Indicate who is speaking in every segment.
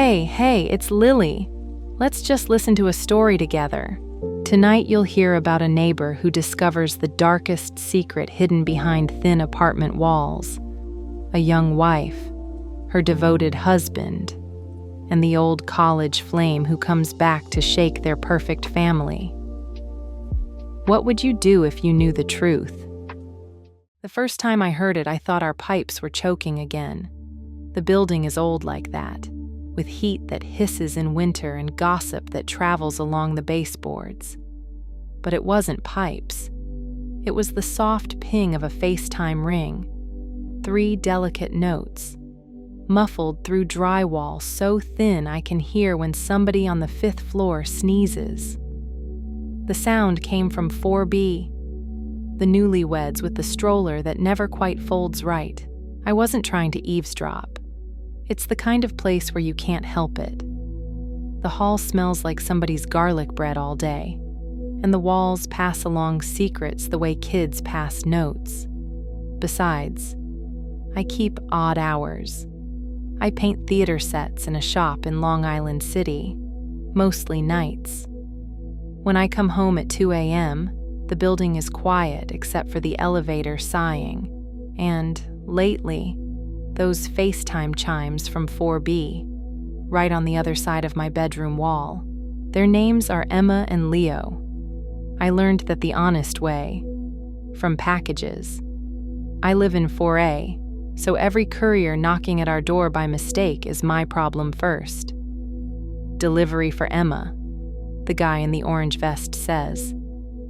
Speaker 1: Hey, it's Lily. Let's just listen to a story together. Tonight you'll hear about a neighbor who discovers the darkest secret hidden behind thin apartment walls. A young wife, her devoted husband, and the old college flame who comes back to shake their perfect family. What would you do if you knew the truth? The first time I heard it, I thought our pipes were choking again. The building is old like that, with heat that hisses in winter and gossip that travels along the baseboards. But it wasn't pipes. It was the soft ping of a FaceTime ring. 3 delicate notes, muffled through drywall so thin I can hear when somebody on the 5th floor sneezes. The sound came from 4B, the newlyweds with the stroller that never quite folds right. I wasn't trying to eavesdrop. It's the kind of place where you can't help it. The hall smells like somebody's garlic bread all day, and the walls pass along secrets the way kids pass notes. Besides, I keep odd hours. I paint theater sets in a shop in Long Island City, mostly nights. When I come home at 2 a.m., the building is quiet except for the elevator sighing, and, lately, those FaceTime chimes from 4B, right on the other side of my bedroom wall. Their names are Emma and Leo. I learned that the honest way, from packages. I live in 4A, so every courier knocking at our door by mistake is my problem first. Delivery for Emma, the guy in the orange vest says,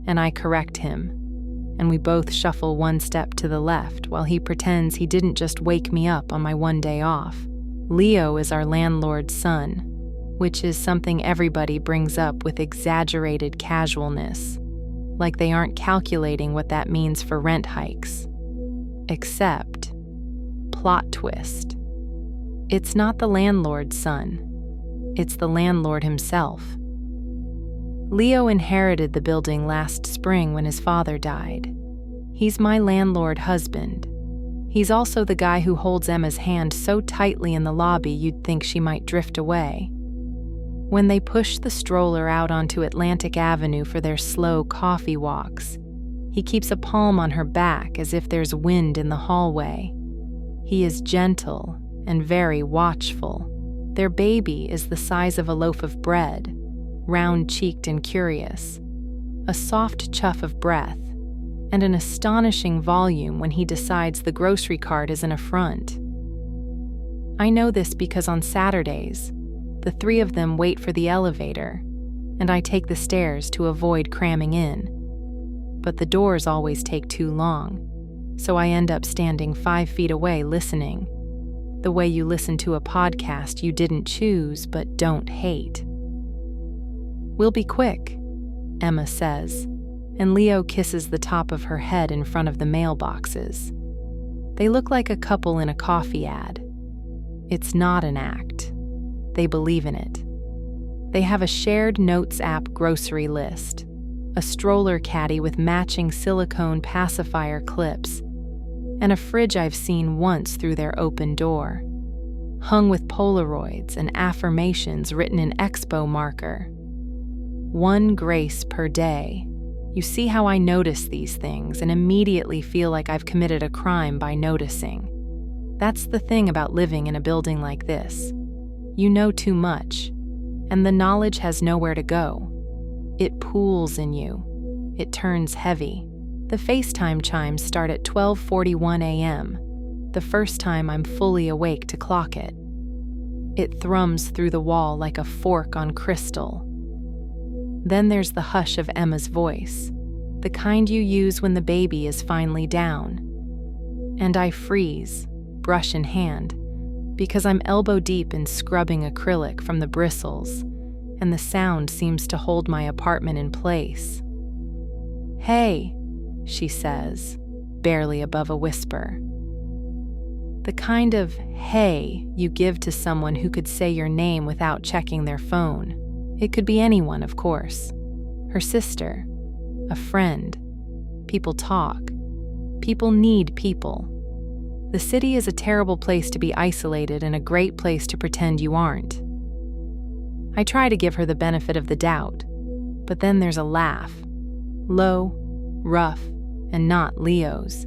Speaker 1: and I correct him. And we both shuffle one step to the left while he pretends he didn't just wake me up on my one day off. Leo is our landlord's son, which is something everybody brings up with exaggerated casualness, like they aren't calculating what that means for rent hikes. Except, plot twist, it's not the landlord's son, it's the landlord himself. Leo inherited the building last spring when his father died. He's my landlord husband. He's also the guy who holds Emma's hand so tightly in the lobby you'd think she might drift away. When they push the stroller out onto Atlantic Avenue for their slow coffee walks, he keeps a palm on her back as if there's wind in the hallway. He is gentle and very watchful. Their baby is the size of a loaf of bread, round-cheeked and curious, a soft chuff of breath, and an astonishing volume when he decides the grocery cart is an affront. I know this because on Saturdays, the 3 of them wait for the elevator, and I take the stairs to avoid cramming in. But the doors always take too long, so I end up standing 5 feet away listening, the way you listen to a podcast you didn't choose but don't hate. We'll be quick, Emma says, and Leo kisses the top of her head in front of the mailboxes. They look like a couple in a coffee ad. It's not an act. They believe in it. They have a shared notes app grocery list, a stroller caddy with matching silicone pacifier clips, and a fridge I've seen once through their open door, hung with Polaroids and affirmations written in Expo marker. 1 grace per day. You see how I notice these things and immediately feel like I've committed a crime by noticing. That's the thing about living in a building like this. You know too much, and the knowledge has nowhere to go. It pools in you. It turns heavy. The FaceTime chimes start at 12:41 a.m., the first time I'm fully awake to clock it. It thrums through the wall like a fork on crystal. Then there's the hush of Emma's voice, the kind you use when the baby is finally down. And I freeze, brush in hand, because I'm elbow deep in scrubbing acrylic from the bristles, and the sound seems to hold my apartment in place. "Hey," she says, barely above a whisper. The kind of "hey" you give to someone who could say your name without checking their phone. It could be anyone, of course. Her sister, a friend. People talk. People need people. The city is a terrible place to be isolated and a great place to pretend you aren't. I try to give her the benefit of the doubt, but then there's a laugh. Low, rough, and not Leo's.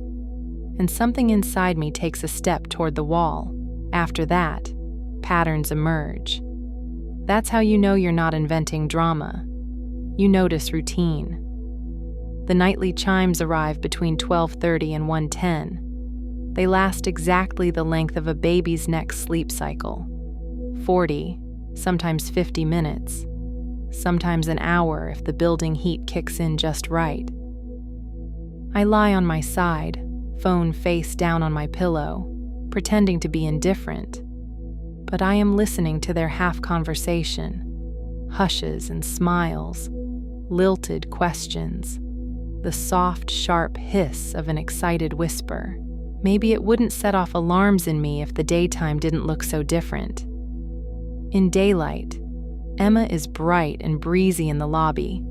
Speaker 1: And something inside me takes a step toward the wall. After that, patterns emerge. That's how you know you're not inventing drama. You notice routine. The nightly chimes arrive between 12:30 and 1:10. They last exactly the length of a baby's next sleep cycle. 40, sometimes 50 minutes. Sometimes an hour if the building heat kicks in just right. I lie on my side, phone face down on my pillow, pretending to be indifferent. But I am listening to their half-conversation, hushes and smiles, lilted questions, the soft, sharp hiss of an excited whisper. Maybe it wouldn't set off alarms in me if the daytime didn't look so different. In daylight, Emma is bright and breezy in the lobby,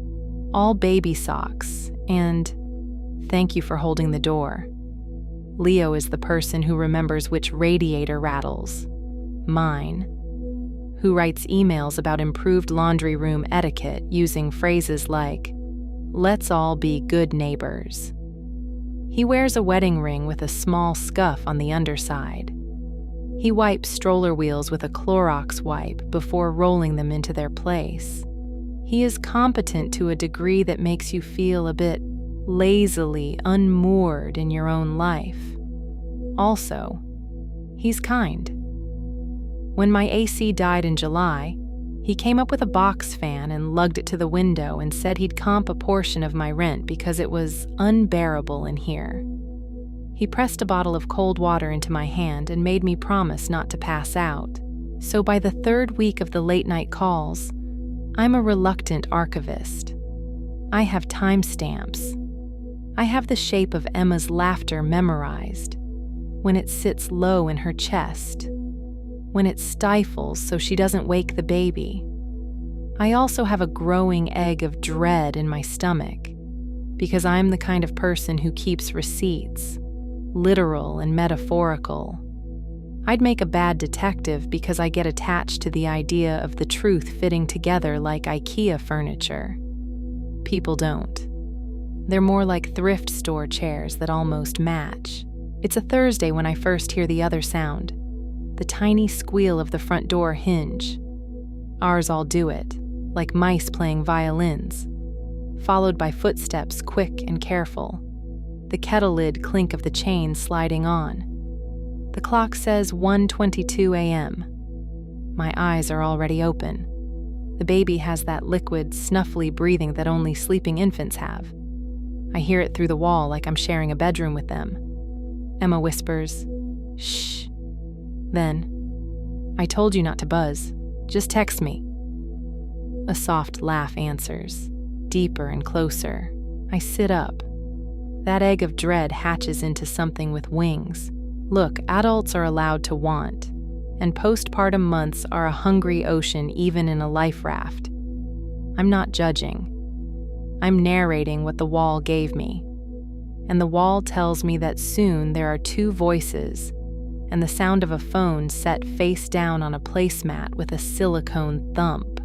Speaker 1: all baby socks, and thank you for holding the door. Leo is the person who remembers which radiator rattles. Mine. Who writes emails about improved laundry room etiquette using phrases like, "Let's all be good neighbors." He wears a wedding ring with a small scuff on the underside. He wipes stroller wheels with a Clorox wipe before rolling them into their place. He is competent to a degree that makes you feel a bit lazily unmoored in your own life. Also, he's kind. When my AC died in July, he came up with a box fan and lugged it to the window and said he'd comp a portion of my rent because it was unbearable in here. He pressed a bottle of cold water into my hand and made me promise not to pass out. So by the third week of the late-night calls, I'm a reluctant archivist. I have timestamps. I have the shape of Emma's laughter memorized, when it sits low in her chest, when it stifles so she doesn't wake the baby. I also have a growing egg of dread in my stomach, because I'm the kind of person who keeps receipts, literal and metaphorical. I'd make a bad detective because I get attached to the idea of the truth fitting together like IKEA furniture. People don't. They're more like thrift store chairs that almost match. It's a Thursday when I first hear the other sound, the tiny squeal of the front door hinge. Ours all do it, like mice playing violins, followed by footsteps quick and careful, the kettle lid clink of the chain sliding on. The clock says 1:22 a.m. My eyes are already open. The baby has that liquid, snuffly breathing that only sleeping infants have. I hear it through the wall like I'm sharing a bedroom with them. Emma whispers, "Shh." Then, "I told you not to buzz. Just text me." A soft laugh answers, deeper and closer. I sit up. That egg of dread hatches into something with wings. Look, adults are allowed to want, and postpartum months are a hungry ocean even in a life raft. I'm not judging. I'm narrating what the wall gave me. And the wall tells me that soon there are two voices, and the sound of a phone set face down on a placemat with a silicone thump.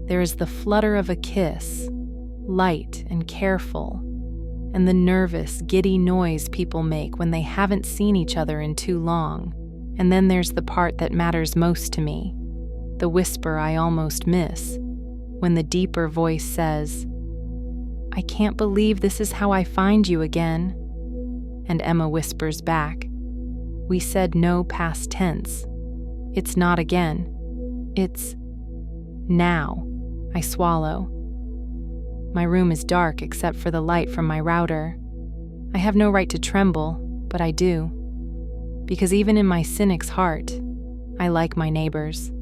Speaker 1: There is the flutter of a kiss, light and careful, and the nervous, giddy noise people make when they haven't seen each other in too long. And then there's the part that matters most to me, the whisper I almost miss, when the deeper voice says, "I can't believe this is how I find you again." And Emma whispers back, "We said no past tense. It's not again. It's now." I swallow. My room is dark except for the light from my router. I have no right to tremble, but I do. Because even in my cynic's heart, I like my neighbors.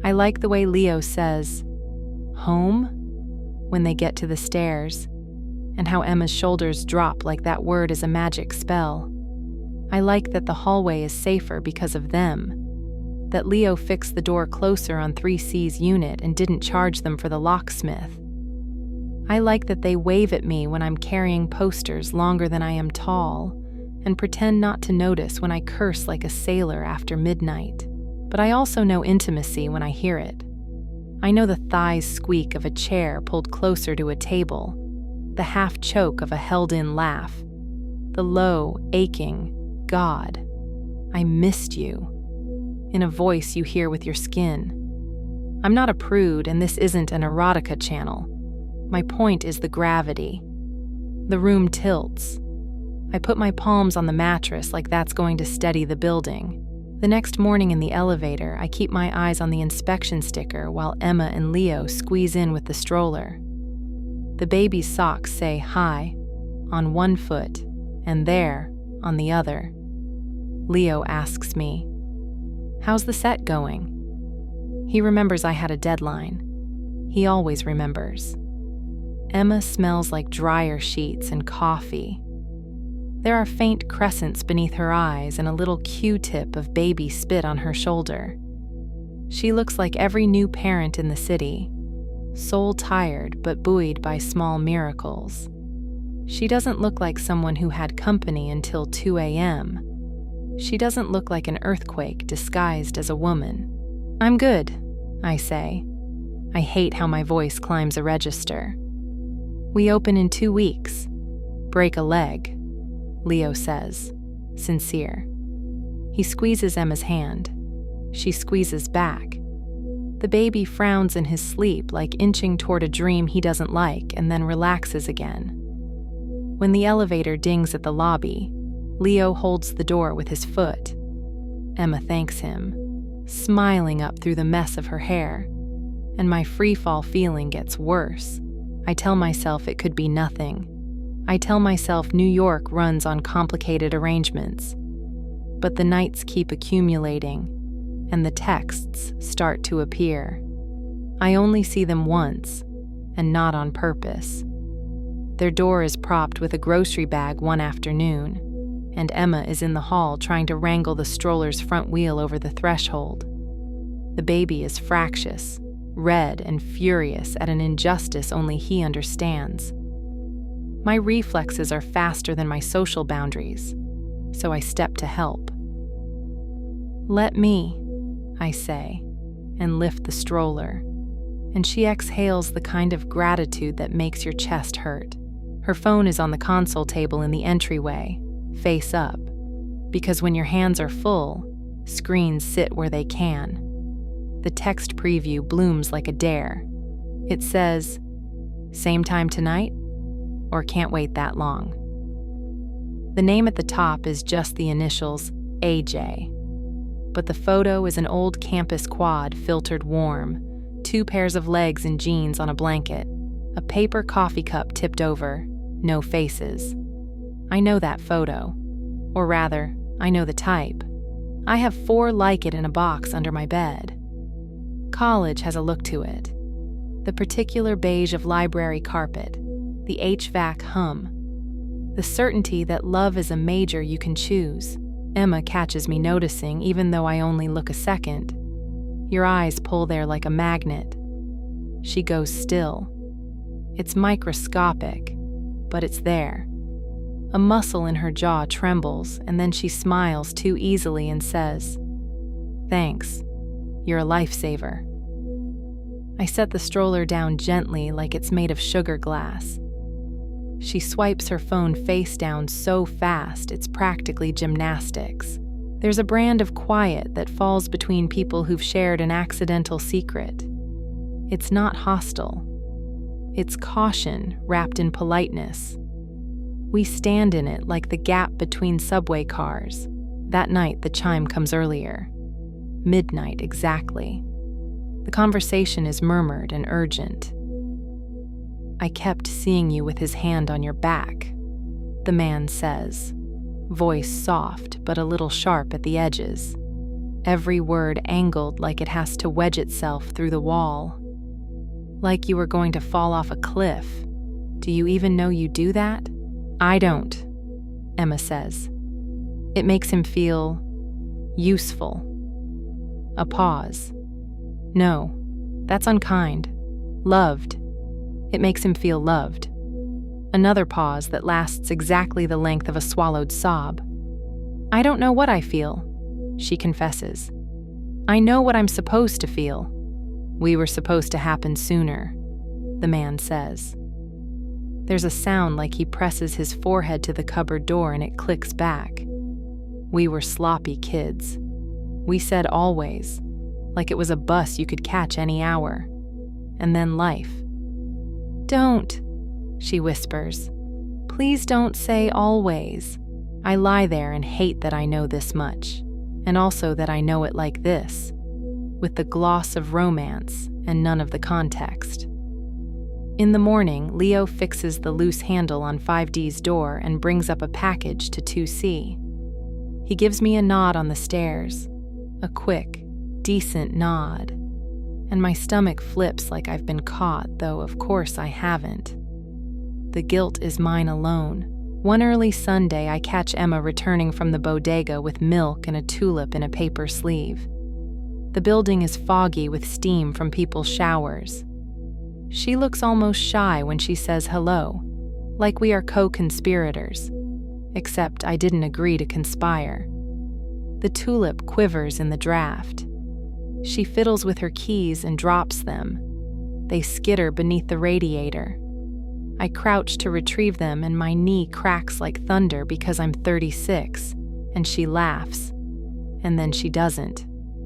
Speaker 1: I like the way Leo says, "Home?" when they get to the stairs, and how Emma's shoulders drop like that word is a magic spell. I like that the hallway is safer because of them, that Leo fixed the door closer on 3C's unit and didn't charge them for the locksmith. I like that they wave at me when I'm carrying posters longer than I am tall, and pretend not to notice when I curse like a sailor after midnight. But I also know intimacy when I hear it. I know the thighs squeak of a chair pulled closer to a table, the half choke of a held-in laugh, the low, aching, "God, I missed you," in a voice you hear with your skin. I'm not a prude, and this isn't an erotica channel. My point is the gravity. The room tilts. I put my palms on the mattress like that's going to steady the building. The next morning in the elevator, I keep my eyes on the inspection sticker while Emma and Leo squeeze in with the stroller. The baby's socks say "hi" on one foot and "there" on the other. Leo asks me, "How's the set going?" He remembers I had a deadline. He always remembers. Emma smells like dryer sheets and coffee. There are faint crescents beneath her eyes and a little Q-tip of baby spit on her shoulder. She looks like every new parent in the city, soul-tired but buoyed by small miracles. She doesn't look like someone who had company until 2 a.m. She doesn't look like an earthquake disguised as a woman. "I'm good," I say. I hate how my voice climbs a register. "We open in 2 weeks. Break a leg," Leo says, sincere. He squeezes Emma's hand. She squeezes back. The baby frowns in his sleep, like inching toward a dream he doesn't like, and then relaxes again. When the elevator dings at the lobby, Leo holds the door with his foot. Emma thanks him, smiling up through the mess of her hair, and my free-fall feeling gets worse. I tell myself it could be nothing. I tell myself New York runs on complicated arrangements. But the nights keep accumulating, and the texts start to appear. I only see them once, and not on purpose. Their door is propped with a grocery bag one afternoon, and Emma is in the hall trying to wrangle the stroller's front wheel over the threshold. The baby is fractious, red and furious at an injustice only he understands. My reflexes are faster than my social boundaries, so I step to help. "Let me," I say, and lift the stroller, and she exhales the kind of gratitude that makes your chest hurt. Her phone is on the console table in the entryway, face up, because when your hands are full, screens sit where they can. The text preview blooms like a dare. It says, "Same time tonight?" or "Can't wait that long." The name at the top is just the initials AJ, but the photo is an old campus quad filtered warm, 2 pairs of legs and jeans on a blanket, a paper coffee cup tipped over, no faces. I know that photo, or rather, I know the type. I have 4 like it in a box under my bed. College has a look to it. The particular beige of library carpet, the HVAC hum, the certainty that love is a major you can choose. Emma catches me noticing even though I only look a second. Your eyes pull there like a magnet. She goes still. It's microscopic, but it's there. A muscle in her jaw trembles, and then she smiles too easily and says, "Thanks. You're a lifesaver." I set the stroller down gently like it's made of sugar glass. She swipes her phone face down so fast it's practically gymnastics. There's a brand of quiet that falls between people who've shared an accidental secret. It's not hostile. It's caution wrapped in politeness. We stand in it like the gap between subway cars. That night the chime comes earlier. Midnight exactly. The conversation is murmured and urgent. "I kept seeing you with his hand on your back," the man says, voice soft but a little sharp at the edges, every word angled like it has to wedge itself through the wall. "Like you were going to fall off a cliff. Do you even know you do that?" "I don't," Emma says. It makes him feel useful. A pause. "No, that's unkind. Loved." It makes him feel loved. Another pause that lasts exactly the length of a swallowed sob. "I don't know what I feel," she confesses. "I know what I'm supposed to feel." We were supposed to happen sooner, the man says. There's a sound like he presses his forehead to the cupboard door and it clicks back. We were sloppy kids. We said always, like it was a bus you could catch any hour. And then life. Don't, she whispers. Please don't say always. I lie there and hate that I know this much, and also that I know it like this, with the gloss of romance and none of the context. In the morning, Leo fixes the loose handle on 5D's door and brings up a package to 2C. He gives me a nod on the stairs, a quick, decent nod, and my stomach flips like I've been caught, though of course I haven't. The guilt is mine alone. One early Sunday, I catch Emma returning from the bodega with milk and a tulip in a paper sleeve. The building is foggy with steam from people's showers. She looks almost shy when she says hello, like we are co-conspirators, except I didn't agree to conspire. The tulip quivers in the draft. She fiddles with her keys and drops them. They skitter beneath the radiator. I crouch to retrieve them and my knee cracks like thunder because I'm 36, and she laughs. And then she doesn't.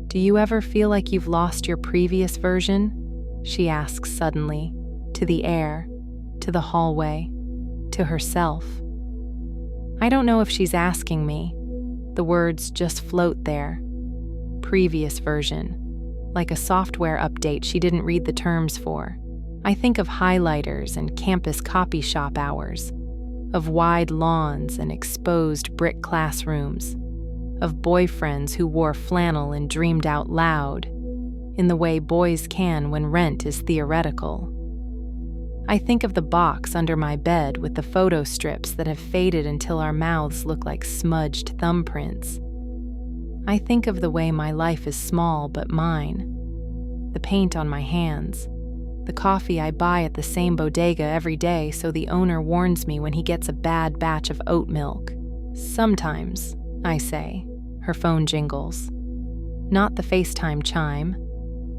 Speaker 1: Do you ever feel like you've lost your previous version? She asks suddenly, to the air, to the hallway, to herself. I don't know if she's asking me. The words just float there. Previous version. Like a software update she didn't read the terms for. I think of highlighters and campus copy shop hours, of wide lawns and exposed brick classrooms, of boyfriends who wore flannel and dreamed out loud, in the way boys can when rent is theoretical. I think of the box under my bed with the photo strips that have faded until our mouths look like smudged thumbprints. I think of the way my life is small but mine. The paint on my hands. The coffee I buy at the same bodega every day so the owner warns me when he gets a bad batch of oat milk. Sometimes, I say. Her phone jingles. Not the FaceTime chime,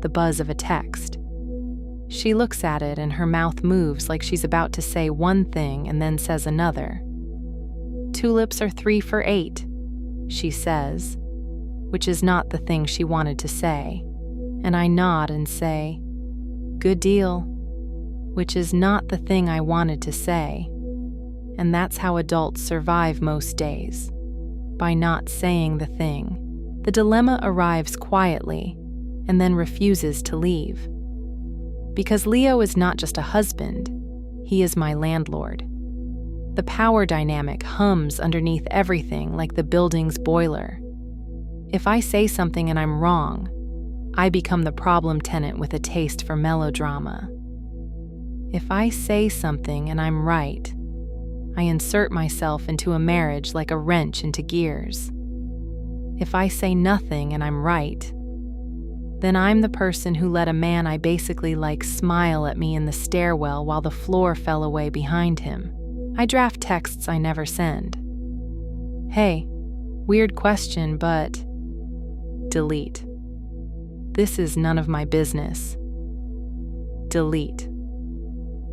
Speaker 1: the buzz of a text. She looks at it and her mouth moves like she's about to say one thing and then says another. Tulips are 3 for $8, she says, which is not the thing she wanted to say. And I nod and say, good deal, which is not the thing I wanted to say. And that's how adults survive most days, by not saying the thing. The dilemma arrives quietly and then refuses to leave. Because Leo is not just a husband, he is my landlord. The power dynamic hums underneath everything like the building's boiler. If I say something and I'm wrong, I become the problem tenant with a taste for melodrama. If I say something and I'm right, I insert myself into a marriage like a wrench into gears. If I say nothing and I'm right, then I'm the person who let a man I basically like smile at me in the stairwell while the floor fell away behind him. I draft texts I never send. Hey, weird question, but delete. This is none of my business. Delete.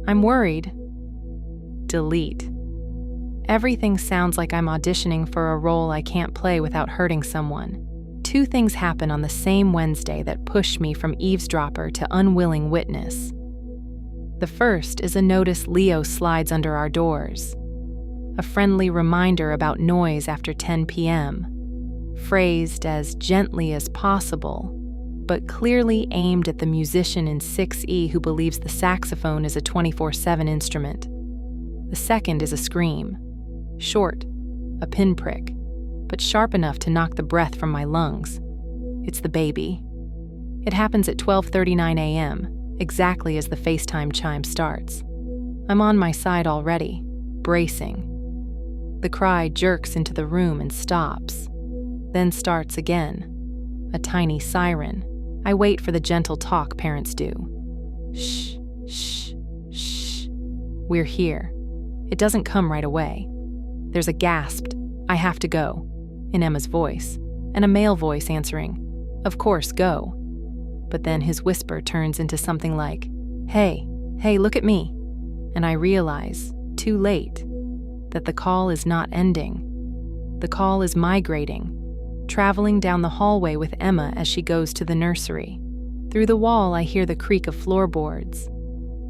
Speaker 1: I'm worried. Delete. Everything sounds like I'm auditioning for a role I can't play without hurting someone. 2 things happen on the same Wednesday that push me from eavesdropper to unwilling witness. The first is a notice Leo slides under our doors. A friendly reminder about noise after 10 p.m., phrased as gently as possible, but clearly aimed at the musician in 6E who believes the saxophone is a 24/7 instrument. The second is a scream. Short, a pinprick, but sharp enough to knock the breath from my lungs. It's the baby. It happens at 12:39 a.m., exactly as the FaceTime chime starts. I'm on my side already, bracing. The cry jerks into the room and stops, then starts again. A tiny siren. I wait for the gentle talk parents do. Shh, shh, shh. We're here. It doesn't come right away. There's a gasped, I have to go, in Emma's voice, and a male voice answering, of course, go. but then his whisper turns into something like, "Hey, hey, look at me." And I realize, too late, that the call is not ending. The call is migrating, traveling down the hallway with Emma as she goes to the nursery. Through the wall, I hear the creak of floorboards.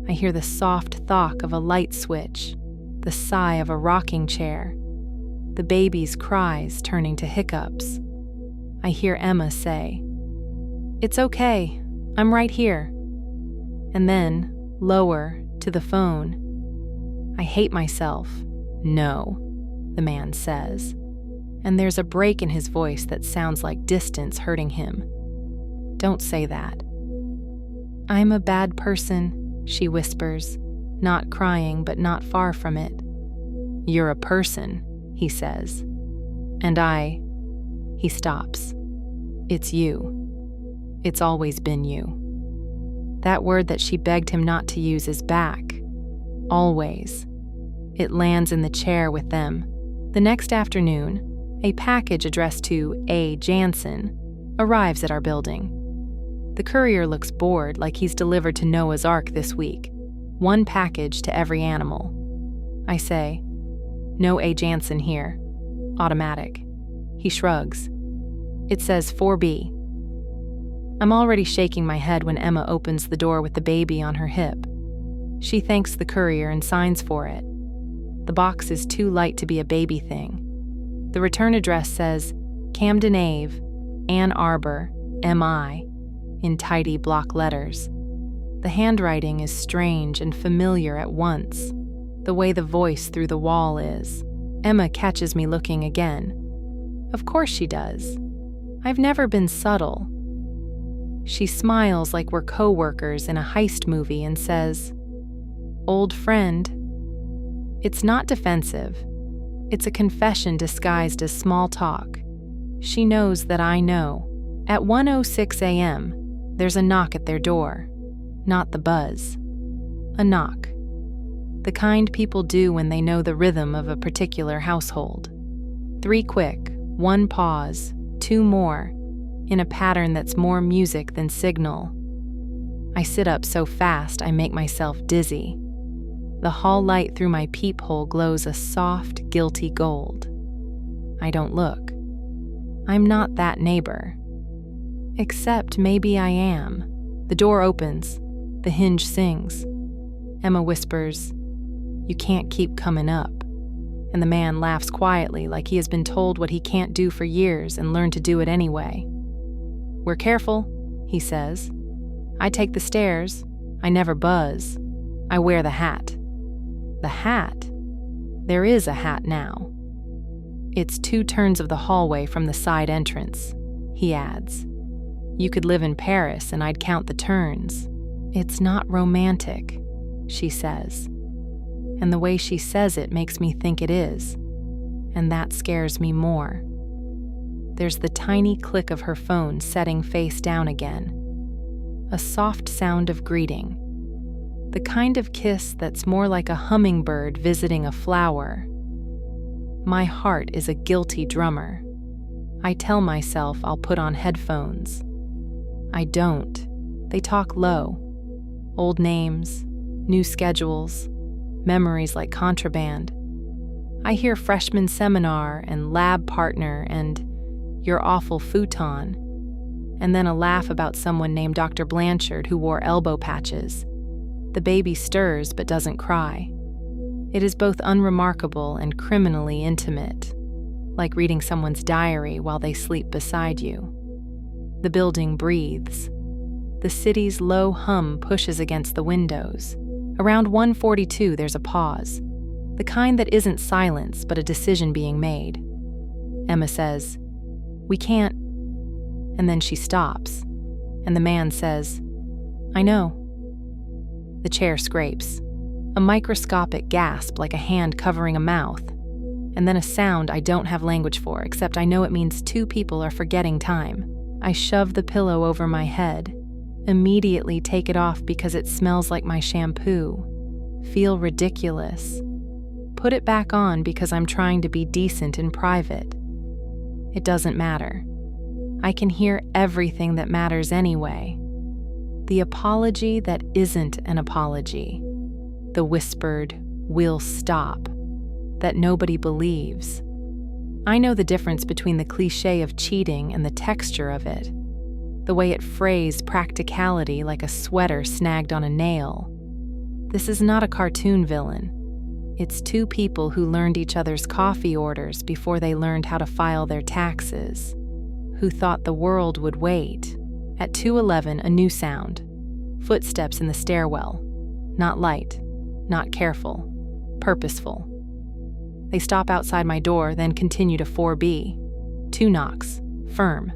Speaker 1: I hear the soft thwack of a light switch, the sigh of a rocking chair, the baby's cries turning to hiccups. I hear Emma say, "It's okay, I'm right here." And then, lower, to the phone, "I hate myself." "No," the man says. And there's a break in his voice that sounds like distance hurting him. "Don't say that." "I'm a bad person," she whispers, not crying but not far from it. "You're a person," he says. "And he stops. "It's you. It's always been you." That word that she begged him not to use is back. Always. It lands in the chair with them. The next afternoon, a package addressed to A. Jansen arrives at our building. The courier looks bored, like he's delivered to Noah's Ark this week. One package to every animal. I say, "No A. Jansen here. Automatic." He shrugs. It says 4B. I'm already shaking my head when Emma opens the door with the baby on her hip. She thanks the courier and signs for it. The box is too light to be a baby thing. The return address says Camden Ave, Ann Arbor, MI, in tidy block letters. The handwriting is strange and familiar at once, the way the voice through the wall is. Emma catches me looking again. Of course she does. I've never been subtle. She smiles like we're co-workers in a heist movie and says, "Old friend." It's not defensive. It's a confession disguised as small talk. She knows that I know. At 1:06 a.m., there's a knock at their door. Not the buzz. A knock. The kind people do when they know the rhythm of a particular household. 3 quick, 1 pause, 2 more, in a pattern that's more music than signal. I sit up so fast I make myself dizzy. The hall light through my peephole glows a soft, guilty gold. I don't look. I'm not that neighbor. Except maybe I am. The door opens. The hinge sings. Emma whispers, "You can't keep coming up." And the man laughs quietly like he has been told what he can't do for years and learned to do it anyway. "We're careful," he says. "I take the stairs. I never buzz. I wear the hat." The hat? There is a hat now. "It's 2 turns of the hallway from the side entrance," he adds. "You could live in Paris and I'd count the turns." "It's not romantic," she says. And the way she says it makes me think it is. And that scares me more. There's the tiny click of her phone setting face down again. A soft sound of greeting. The kind of kiss that's more like a hummingbird visiting a flower. My heart is a guilty drummer. I tell myself I'll put on headphones. I don't. They talk low. Old names, new schedules, memories like contraband. I hear freshman seminar and lab partner and your awful futon, and then a laugh about someone named Dr. Blanchard who wore elbow patches. The baby stirs but doesn't cry. It is both unremarkable and criminally intimate, like reading someone's diary while they sleep beside you. The building breathes. The city's low hum pushes against the windows. Around 1:42, there's a pause, the kind that isn't silence but a decision being made. Emma says, "We can't," and then she stops, and the man says, "I know." The chair scrapes, a microscopic gasp like a hand covering a mouth, and then a sound I don't have language for, except I know it means 2 people are forgetting time. I shove the pillow over my head, immediately take it off because it smells like my shampoo, feel ridiculous, put it back on because I'm trying to be decent in private. It doesn't matter. I can hear everything that matters anyway. The apology that isn't an apology. The whispered, "We'll stop," that nobody believes. I know the difference between the cliché of cheating and the texture of it. The way it phrased practicality like a sweater snagged on a nail. This is not a cartoon villain. It's two people who learned each other's coffee orders before they learned how to file their taxes, who thought the world would wait. At 2:11, a new sound. Footsteps in the stairwell. Not light, not careful, purposeful. They stop outside my door, then continue to 4B. 2 knocks, firm.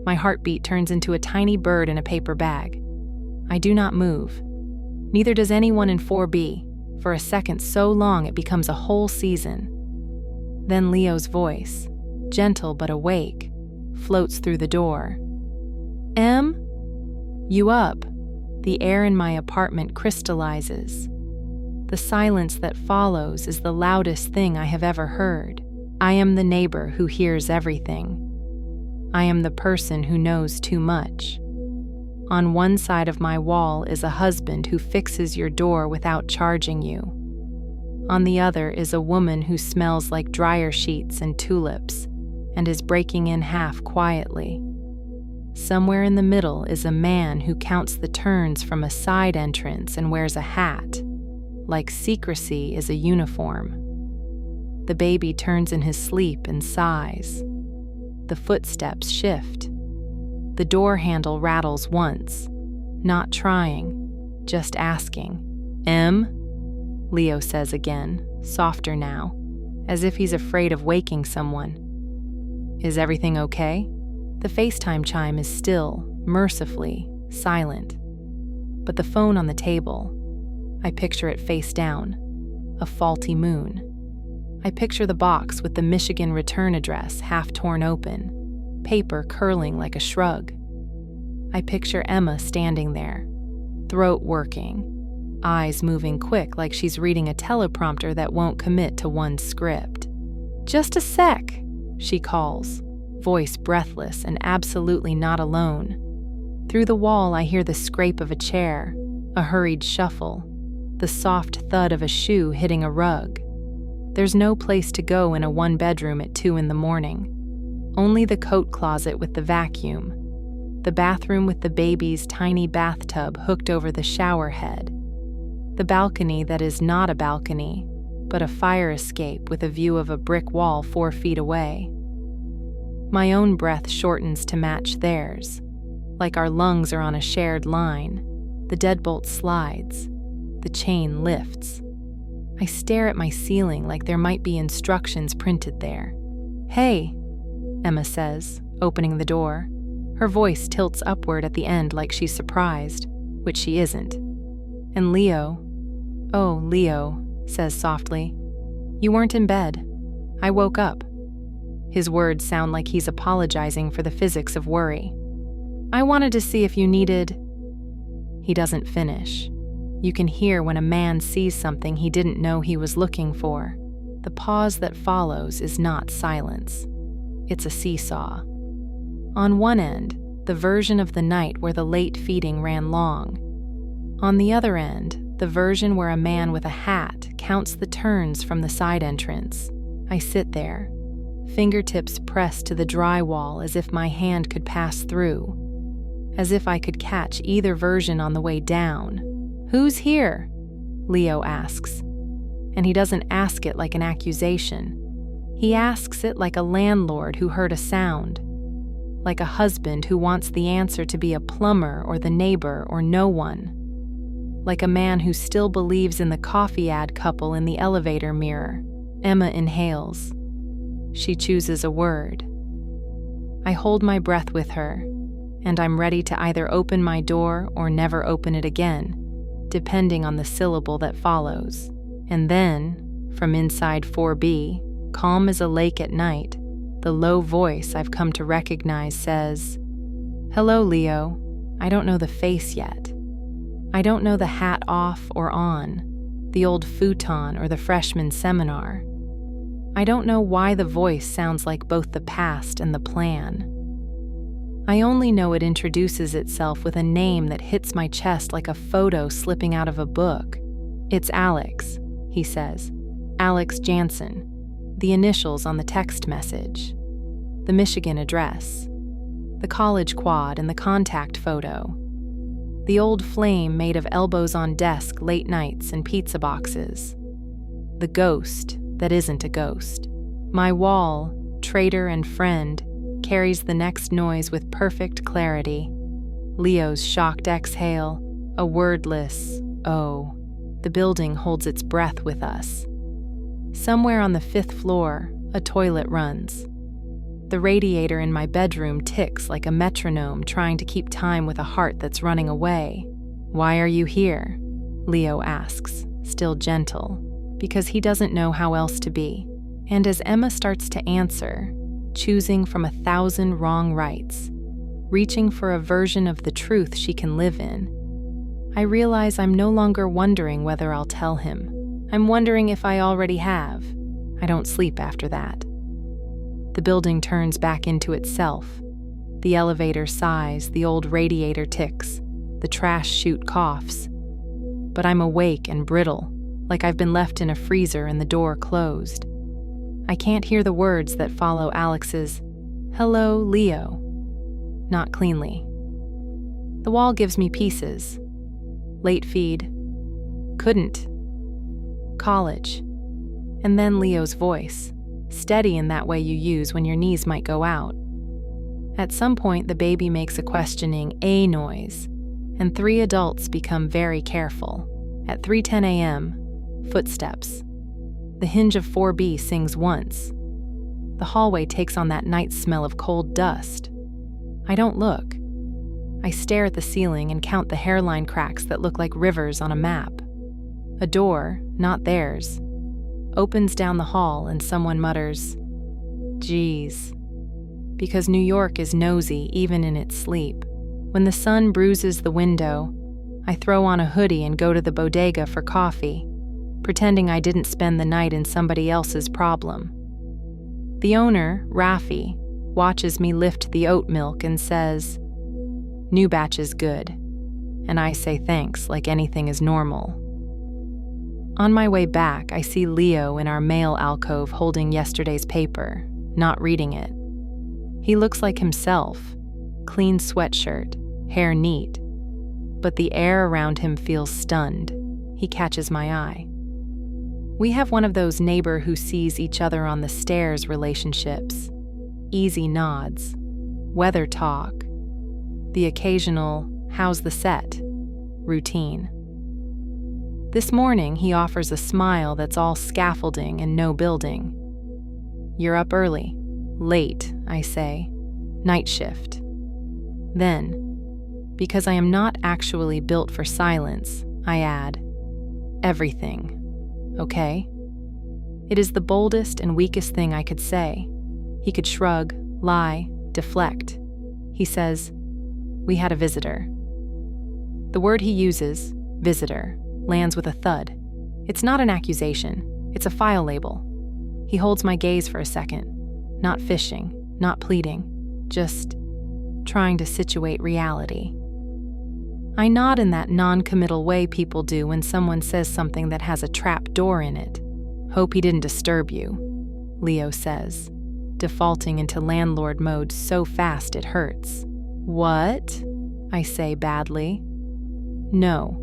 Speaker 1: My heartbeat turns into a tiny bird in a paper bag. I do not move. Neither does anyone in 4B, for a second so long it becomes a whole season. Then Leo's voice, gentle but awake, floats through the door. "Em? You up?" The air in my apartment crystallizes. The silence that follows is the loudest thing I have ever heard. I am the neighbor who hears everything. I am the person who knows too much. On one side of my wall is a husband who fixes your door without charging you. On the other is a woman who smells like dryer sheets and tulips and is breaking in half quietly. Somewhere in the middle is a man who counts the turns from a side entrance and wears a hat, like secrecy is a uniform. The baby turns in his sleep and sighs. The footsteps shift. The door handle rattles once, not trying, just asking. "Em?" Leo says again, softer now, as if he's afraid of waking someone. "Is everything okay?" The FaceTime chime is still, mercifully, silent. But the phone on the table, I picture it face down, a faulty moon. I picture the box with the Michigan return address half torn open, paper curling like a shrug. I picture Emma standing there, throat working, eyes moving quick like she's reading a teleprompter that won't commit to one script. "Just a sec," she calls, voice breathless and absolutely not alone. Through the wall I hear the scrape of a chair, a hurried shuffle, the soft thud of a shoe hitting a rug. There's no place to go in a one-bedroom at 2 in the morning. Only the coat closet with the vacuum, the bathroom with the baby's tiny bathtub hooked over the shower head, the balcony that is not a balcony, but a fire escape with a view of a brick wall 4 feet away. My own breath shortens to match theirs, like our lungs are on a shared line. The deadbolt slides, the chain lifts. I stare at my ceiling like there might be instructions printed there. "Hey," Emma says, opening the door. Her voice tilts upward at the end like she's surprised, which she isn't. And Leo, "Oh, Leo," says softly, "you weren't in bed. I woke up." His words sound like he's apologizing for the physics of worry. "I wanted to see if you needed..." He doesn't finish. You can hear when a man sees something he didn't know he was looking for. The pause that follows is not silence. It's a seesaw. On one end, the version of the night where the late feeding ran long. On the other end, the version where a man with a hat counts the turns from the side entrance. I sit there, fingertips pressed to the drywall as if my hand could pass through, as if I could catch either version on the way down. "Who's here?" Leo asks. And he doesn't ask it like an accusation. He asks it like a landlord who heard a sound, like a husband who wants the answer to be a plumber or the neighbor or no one, like a man who still believes in the coffee ad couple in the elevator mirror. Emma inhales. She chooses a word. I hold my breath with her, and I'm ready to either open my door or never open it again, depending on the syllable that follows. And then, from inside 4B, calm as a lake at night, the low voice I've come to recognize says, "Hello, Leo. I don't know the face yet. I don't know the hat off or on, the old futon or the freshman seminar. I don't know why the voice sounds like both the past and the plan. I only know it introduces itself with a name that hits my chest like a photo slipping out of a book. "It's Alex," he says. "Alex Jansen." The initials on the text message. The Michigan address. The college quad and the contact photo. The old flame made of elbows on desk, late nights, and pizza boxes. The ghost that isn't a ghost. My wall, traitor and friend, carries the next noise with perfect clarity. Leo's shocked exhale, a wordless "oh." The building holds its breath with us. Somewhere on the 5th floor, a toilet runs. The radiator in my bedroom ticks like a metronome trying to keep time with a heart that's running away. "Why are you here?" Leo asks, still gentle, because he doesn't know how else to be. And as Emma starts to answer, choosing from 1,000 wrong rights, reaching for a version of the truth she can live in, I realize I'm no longer wondering whether I'll tell him. I'm wondering if I already have. I don't sleep after that. The building turns back into itself. The elevator sighs, the old radiator ticks, the trash chute coughs. But I'm awake and brittle, like I've been left in a freezer and the door closed. I can't hear the words that follow Alex's, "Hello, Leo." Not cleanly. The wall gives me pieces. Late feed. Couldn't. College. And then Leo's voice, steady in that way you use when your knees might go out. At some point, the baby makes a questioning "a" noise, and 3 adults become very careful. At 3:10 a.m., footsteps. The hinge of 4B sings once. The hallway takes on that night smell of cold dust. I don't look. I stare at the ceiling and count the hairline cracks that look like rivers on a map. A door, not theirs, opens down the hall and someone mutters, "Geez." Because New York is nosy even in its sleep. When the sun bruises the window, I throw on a hoodie and go to the bodega for coffee, pretending I didn't spend the night in somebody else's problem. The owner, Rafi, watches me lift the oat milk and says, "New batch is good." And I say thanks like anything is normal. On my way back, I see Leo in our mail alcove holding yesterday's paper, not reading it. He looks like himself, clean sweatshirt, hair neat, but the air around him feels stunned. He catches my eye. We have one of those neighbor who sees each other on the stairs relationships. Easy nods, weather talk, the occasional "how's the set?" routine. This morning, he offers a smile that's all scaffolding and no building. "You're up early." "Late," I say. "Night shift." Then, because I am not actually built for silence, I add, "Everything. Okay?" It is the boldest and weakest thing I could say. He could shrug, lie, deflect. He says, "We had a visitor." The word he uses, visitor, lands with a thud. It's not an accusation. It's a file label. He holds my gaze for a second, not fishing, not pleading, just trying to situate reality. I nod in that non-committal way people do when someone says something that has a trap door in it. "Hope he didn't disturb you," Leo says, defaulting into landlord mode so fast it hurts. "What?" I say badly. "No.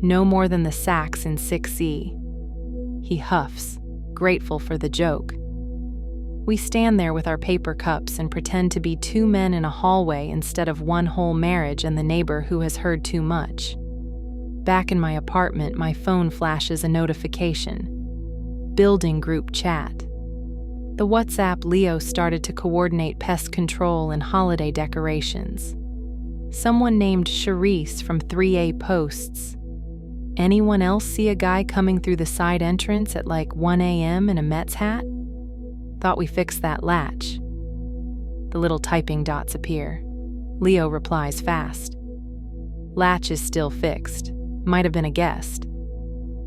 Speaker 1: No more than the sacks in 6E. He huffs, grateful for the joke. We stand there with our paper cups and pretend to be 2 men in a hallway instead of one whole marriage and the neighbor who has heard too much. Back in my apartment, my phone flashes a notification. Building group chat. The WhatsApp Leo started to coordinate pest control and holiday decorations. Someone named Charisse from 3A posts, "Anyone else see a guy coming through the side entrance at like 1 a.m. in a Mets hat? Thought we fixed that latch." The little typing dots appear. Leo replies fast. "Latch is still fixed. Might have been a guest."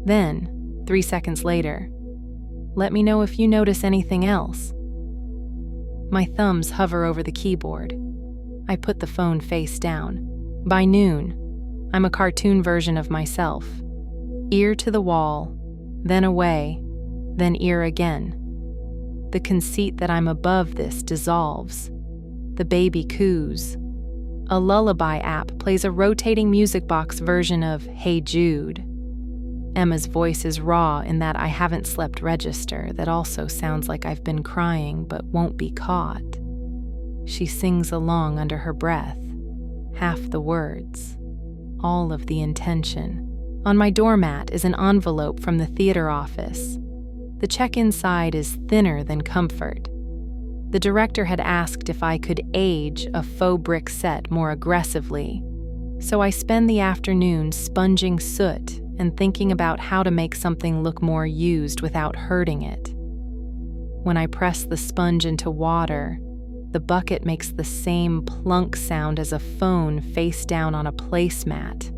Speaker 1: Then, 3 seconds later, "Let me know if you notice anything else." My thumbs hover over the keyboard. I put the phone face down. By noon, I'm a cartoon version of myself. Ear to the wall, then away, then ear again. The conceit that I'm above this dissolves. The baby coos. A lullaby app plays a rotating music box version of Hey Jude. Emma's voice is raw in that I haven't slept register that also sounds like I've been crying but won't be caught. She sings along under her breath, half the words, all of the intention. On my doormat is an envelope from the theater office. The check inside is thinner than comfort. The director had asked if I could age a faux brick set more aggressively, so I spend the afternoon sponging soot and thinking about how to make something look more used without hurting it. When I press the sponge into water, the bucket makes the same plunk sound as a phone face down on a placemat,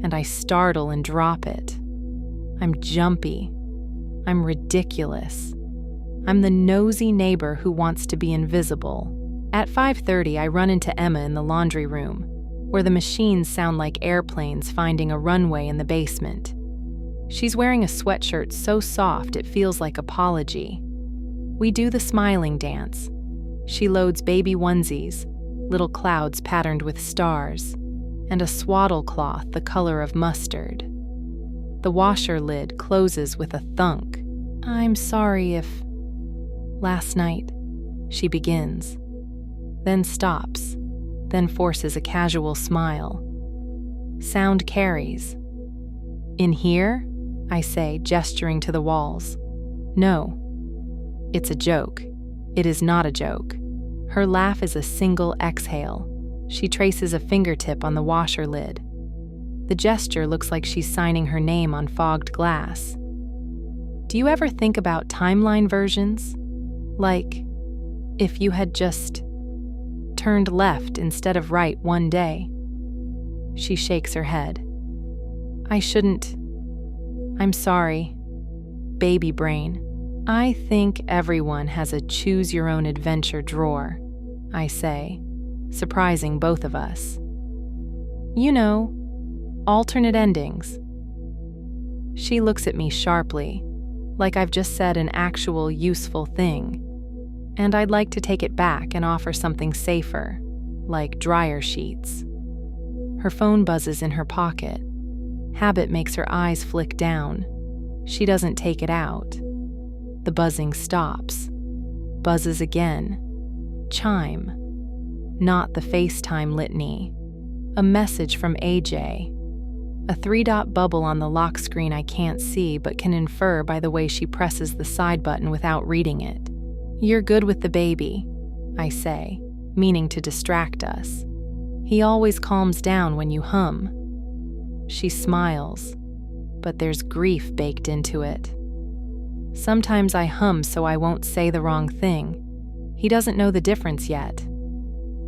Speaker 1: and I startle and drop it. I'm jumpy. I'm ridiculous. I'm the nosy neighbor who wants to be invisible. At 5:30, I run into Emma in the laundry room, where the machines sound like airplanes finding a runway in the basement. She's wearing a sweatshirt so soft it feels like apology. We do the smiling dance. She loads baby onesies, little clouds patterned with stars, and a swaddle cloth the color of mustard. The washer lid closes with a thunk. I'm sorry if... Last night, she begins, then stops, then forces a casual smile. Sound carries. In here? I say, gesturing to the walls. No. It's a joke. It is not a joke. Her laugh is a single exhale. She traces a fingertip on the washer lid. The gesture looks like she's signing her name on fogged glass. Do you ever think about timeline versions? Like, if you had just turned left instead of right one day? She shakes her head. I shouldn't. I'm sorry. Baby brain. I think everyone has a choose-your-own-adventure drawer, I say, surprising both of us. You know, alternate endings. She looks at me sharply, like I've just said an actual useful thing, and I'd like to take it back and offer something safer, like dryer sheets. Her phone buzzes in her pocket. Habit makes her eyes flick down. She doesn't take it out. The buzzing stops. Buzzes again. Chime. Not the FaceTime litany. A message from AJ. A 3-dot bubble on the lock screen I can't see but can infer by the way she presses the side button without reading it. You're good with the baby, I say, meaning to distract us. He always calms down when you hum. She smiles, but there's grief baked into it. Sometimes I hum so I won't say the wrong thing. He doesn't know the difference yet.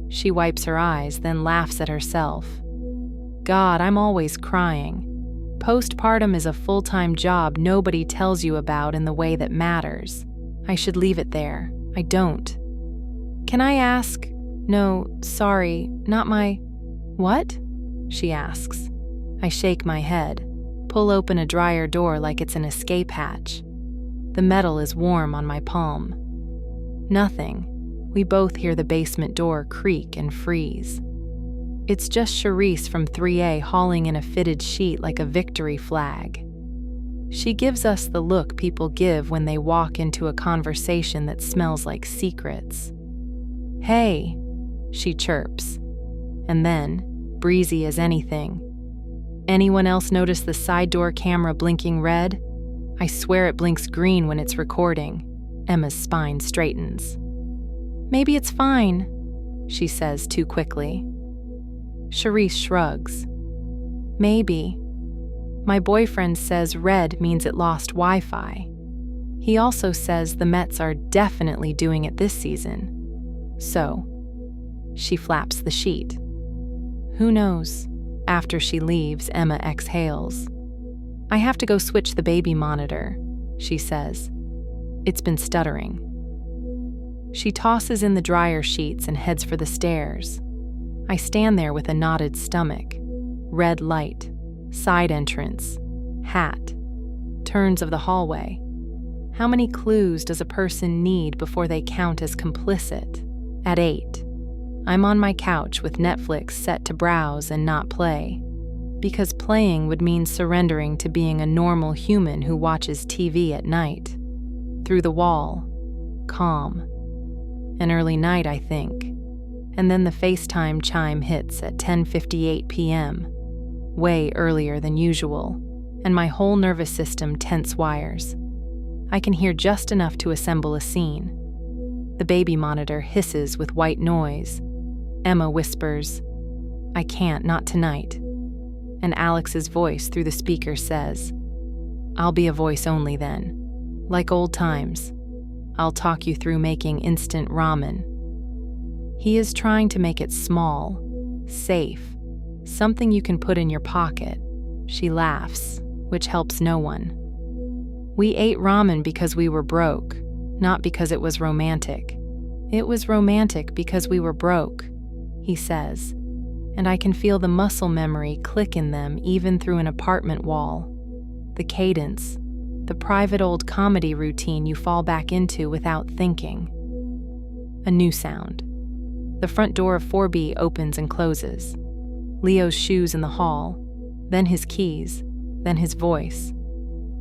Speaker 1: She wipes her eyes, then laughs at herself. God, I'm always crying. Postpartum is a full-time job nobody tells you about in the way that matters. I should leave it there. I don't. Can I ask? No, sorry, not my... What? She asks. I shake my head, pull open a dryer door like it's an escape hatch. The metal is warm on my palm. Nothing. We both hear the basement door creak and freeze. It's just Charisse from 3A hauling in a fitted sheet like a victory flag. She gives us the look people give when they walk into a conversation that smells like secrets. Hey, she chirps. And then, breezy as anything. Anyone else notice the side door camera blinking red? I swear it blinks green when it's recording. Emma's spine straightens. Maybe it's fine, she says too quickly. Charisse shrugs. Maybe. My boyfriend says red means it lost Wi-Fi. He also says the Mets are definitely doing it this season. So, she flaps the sheet. Who knows? After she leaves, Emma exhales. I have to go switch the baby monitor, she says. It's been stuttering. She tosses in the dryer sheets and heads for the stairs. I stand there with a knotted stomach. Red light, side entrance, hat, turns of the hallway. How many clues does a person need before they count as complicit? At 8, I'm on my couch with Netflix set to browse and not play, because playing would mean surrendering to being a normal human who watches TV at night. Through the wall, calm. An early night, I think. And then the FaceTime chime hits at 10:58 p.m., way earlier than usual, and my whole nervous system tense wires. I can hear just enough to assemble a scene. The baby monitor hisses with white noise. Emma whispers, "I can't, not tonight." And Alex's voice through the speaker says, "I'll be a voice only then. Like old times. I'll talk you through making instant ramen." He is trying to make it small, safe, something you can put in your pocket. She laughs, which helps no one. We ate ramen because we were broke, not because it was romantic. It was romantic because we were broke, he says, and I can feel the muscle memory click in them even through an apartment wall. The cadence, the private old comedy routine you fall back into without thinking. A new sound. The front door of 4B opens and closes. Leo's shoes in the hall, then his keys, then his voice.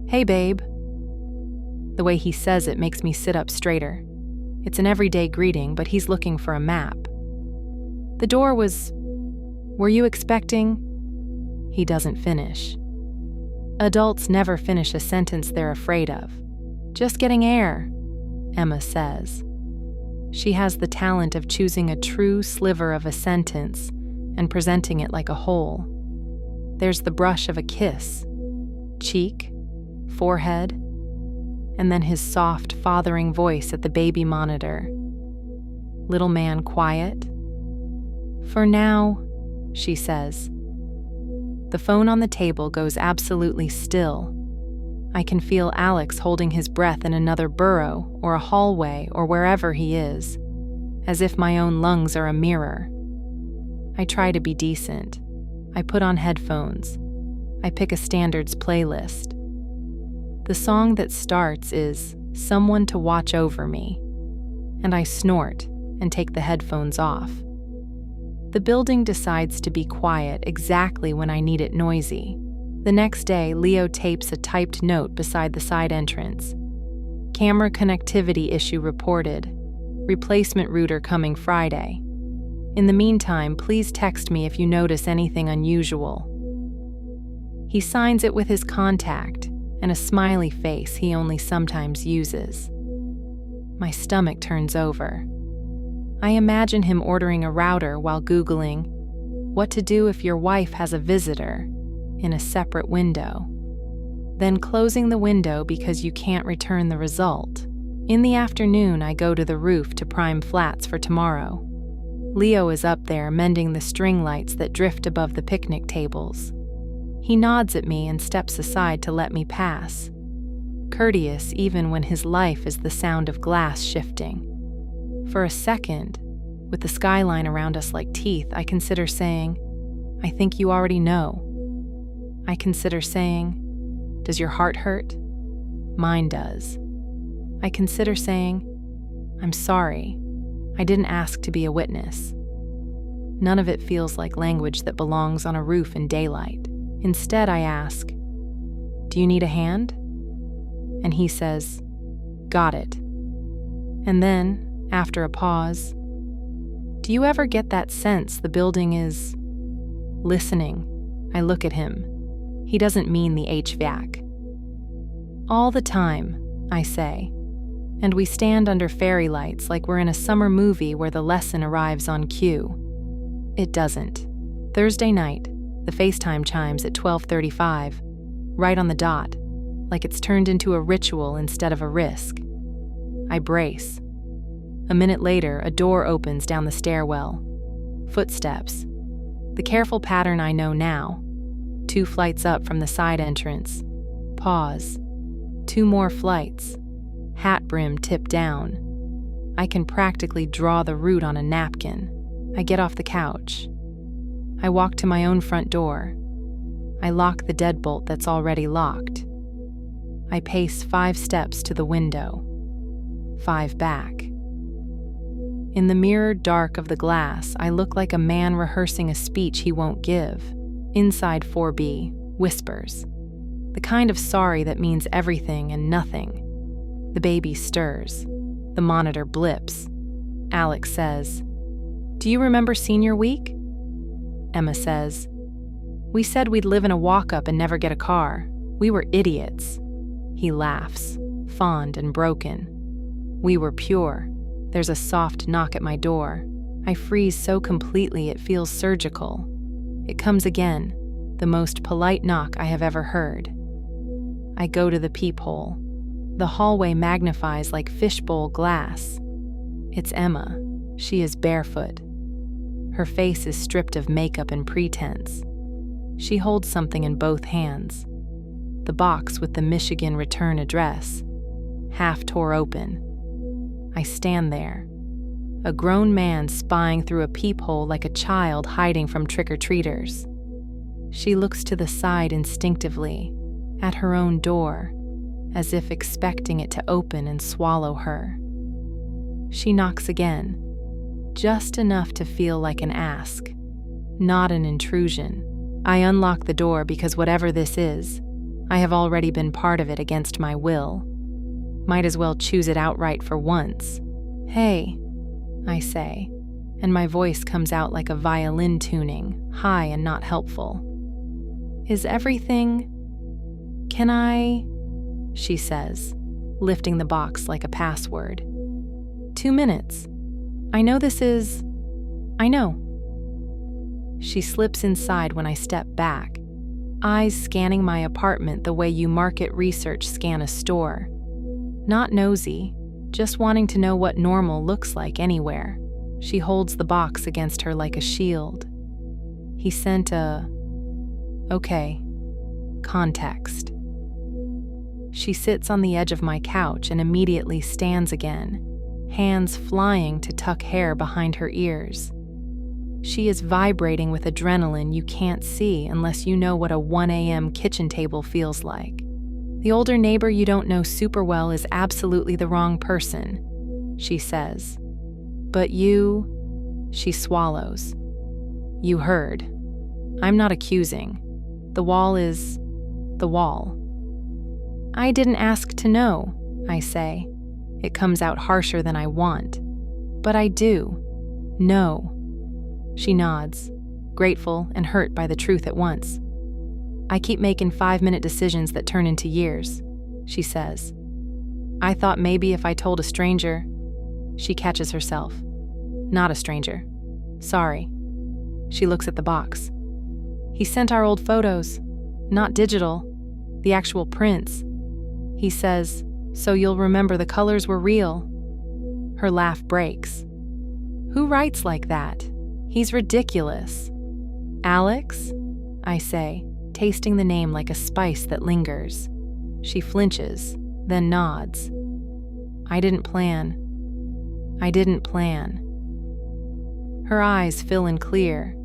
Speaker 1: "Hey, babe." The way he says it makes me sit up straighter. It's an everyday greeting, but he's looking for a map. "The door was... Were you expecting..." He doesn't finish. Adults never finish a sentence they're afraid of. "Just getting air," Emma says. She has the talent of choosing a true sliver of a sentence and presenting it like a whole. There's the brush of a kiss, cheek, forehead, and then his soft, fathering voice at the baby monitor. Little man quiet. "For now," she says. The phone on the table goes absolutely still. I can feel Alex holding his breath in another burrow or a hallway or wherever he is, as if my own lungs are a mirror. I try to be decent. I put on headphones. I pick a standards playlist. The song that starts is "Someone to Watch Over Me," and I snort and take the headphones off. The building decides to be quiet exactly when I need it noisy. The next day, Leo tapes a typed note beside the side entrance. "Camera connectivity issue reported. Replacement router coming Friday. In the meantime, please text me if you notice anything unusual." He signs it with his contact and a smiley face he only sometimes uses. My stomach turns over. I imagine him ordering a router while Googling "what to do if your wife has a visitor" in a separate window. Then closing the window because you can't return the result. In the afternoon, I go to the roof to prime flats for tomorrow. Leo is up there mending the string lights that drift above the picnic tables. He nods at me and steps aside to let me pass, courteous even when his life is the sound of glass shifting. For a second, with the skyline around us like teeth, I consider saying, "I think you already know." I consider saying, "Does your heart hurt?" Mine does. I consider saying, "I'm sorry. I didn't ask to be a witness." None of it feels like language that belongs on a roof in daylight. Instead, I ask, "Do you need a hand?" And he says, "Got it." And then, after a pause, "Do you ever get that sense the building is listening?" I look at him. He doesn't mean the HVAC. "All the time," I say. And we stand under fairy lights like we're in a summer movie where the lesson arrives on cue. It doesn't. Thursday night, the FaceTime chimes at 12:35, right on the dot, like it's turned into a ritual instead of a risk. I brace. A minute later, a door opens down the stairwell. Footsteps. The careful pattern I know now. 2 flights up from the side entrance. Pause. 2 more flights. Hat brim tipped down. I can practically draw the route on a napkin. I get off the couch. I walk to my own front door. I lock the deadbolt that's already locked. I pace 5 steps to the window, 5 back. In the mirrored dark of the glass, I look like a man rehearsing a speech he won't give. Inside 4B whispers, the kind of sorry that means everything and nothing. The baby stirs. The monitor blips. Alex says, "Do you remember senior week?" Emma says, "We said we'd live in a walk-up and never get a car. We were idiots." He laughs, fond and broken. "We were pure." There's a soft knock at my door. I freeze so completely it feels surgical. It comes again, the most polite knock I have ever heard. I go to the peephole. The hallway magnifies like fishbowl glass. It's Emma. She is barefoot. Her face is stripped of makeup and pretense. She holds something in both hands. The box with the Michigan return address, half tore open. I stand there, a grown man spying through a peephole like a child hiding from trick-or-treaters. She looks to the side instinctively, at her own door, as if expecting it to open and swallow her. She knocks again, just enough to feel like an ask, not an intrusion. I unlock the door because whatever this is, I have already been part of it against my will. Might as well choose it outright for once. "Hey," I say, and my voice comes out like a violin tuning, high and not helpful. "Is everything... Can I..." she says, lifting the box like a password. 2 minutes. I know this is... I know. She slips inside when I step back, eyes scanning my apartment the way you market research scan a store. Not nosy, just wanting to know what normal looks like anywhere. She holds the box against her like a shield. He sent a... okay. Context. She sits on the edge of my couch and immediately stands again, hands flying to tuck hair behind her ears. She is vibrating with adrenaline you can't see unless you know what a 1 a.m. kitchen table feels like. The older neighbor you don't know super well is absolutely the wrong person, she says. But you... she swallows. You heard. I'm not accusing. The wall is... the wall. I didn't ask to know, I say. It comes out harsher than I want. But I do. No. She nods, grateful and hurt by the truth at once. I keep making 5-minute decisions that turn into years, she says. I thought maybe if I told a stranger... She catches herself. Not a stranger. Sorry. She looks at the box. He sent our old photos. Not digital. The actual prints. He says, so you'll remember the colors were real. Her laugh breaks. Who writes like that? He's ridiculous. Alex? I say, tasting the name like a spice that lingers. She flinches, then nods. I didn't plan. Her eyes fill in clear.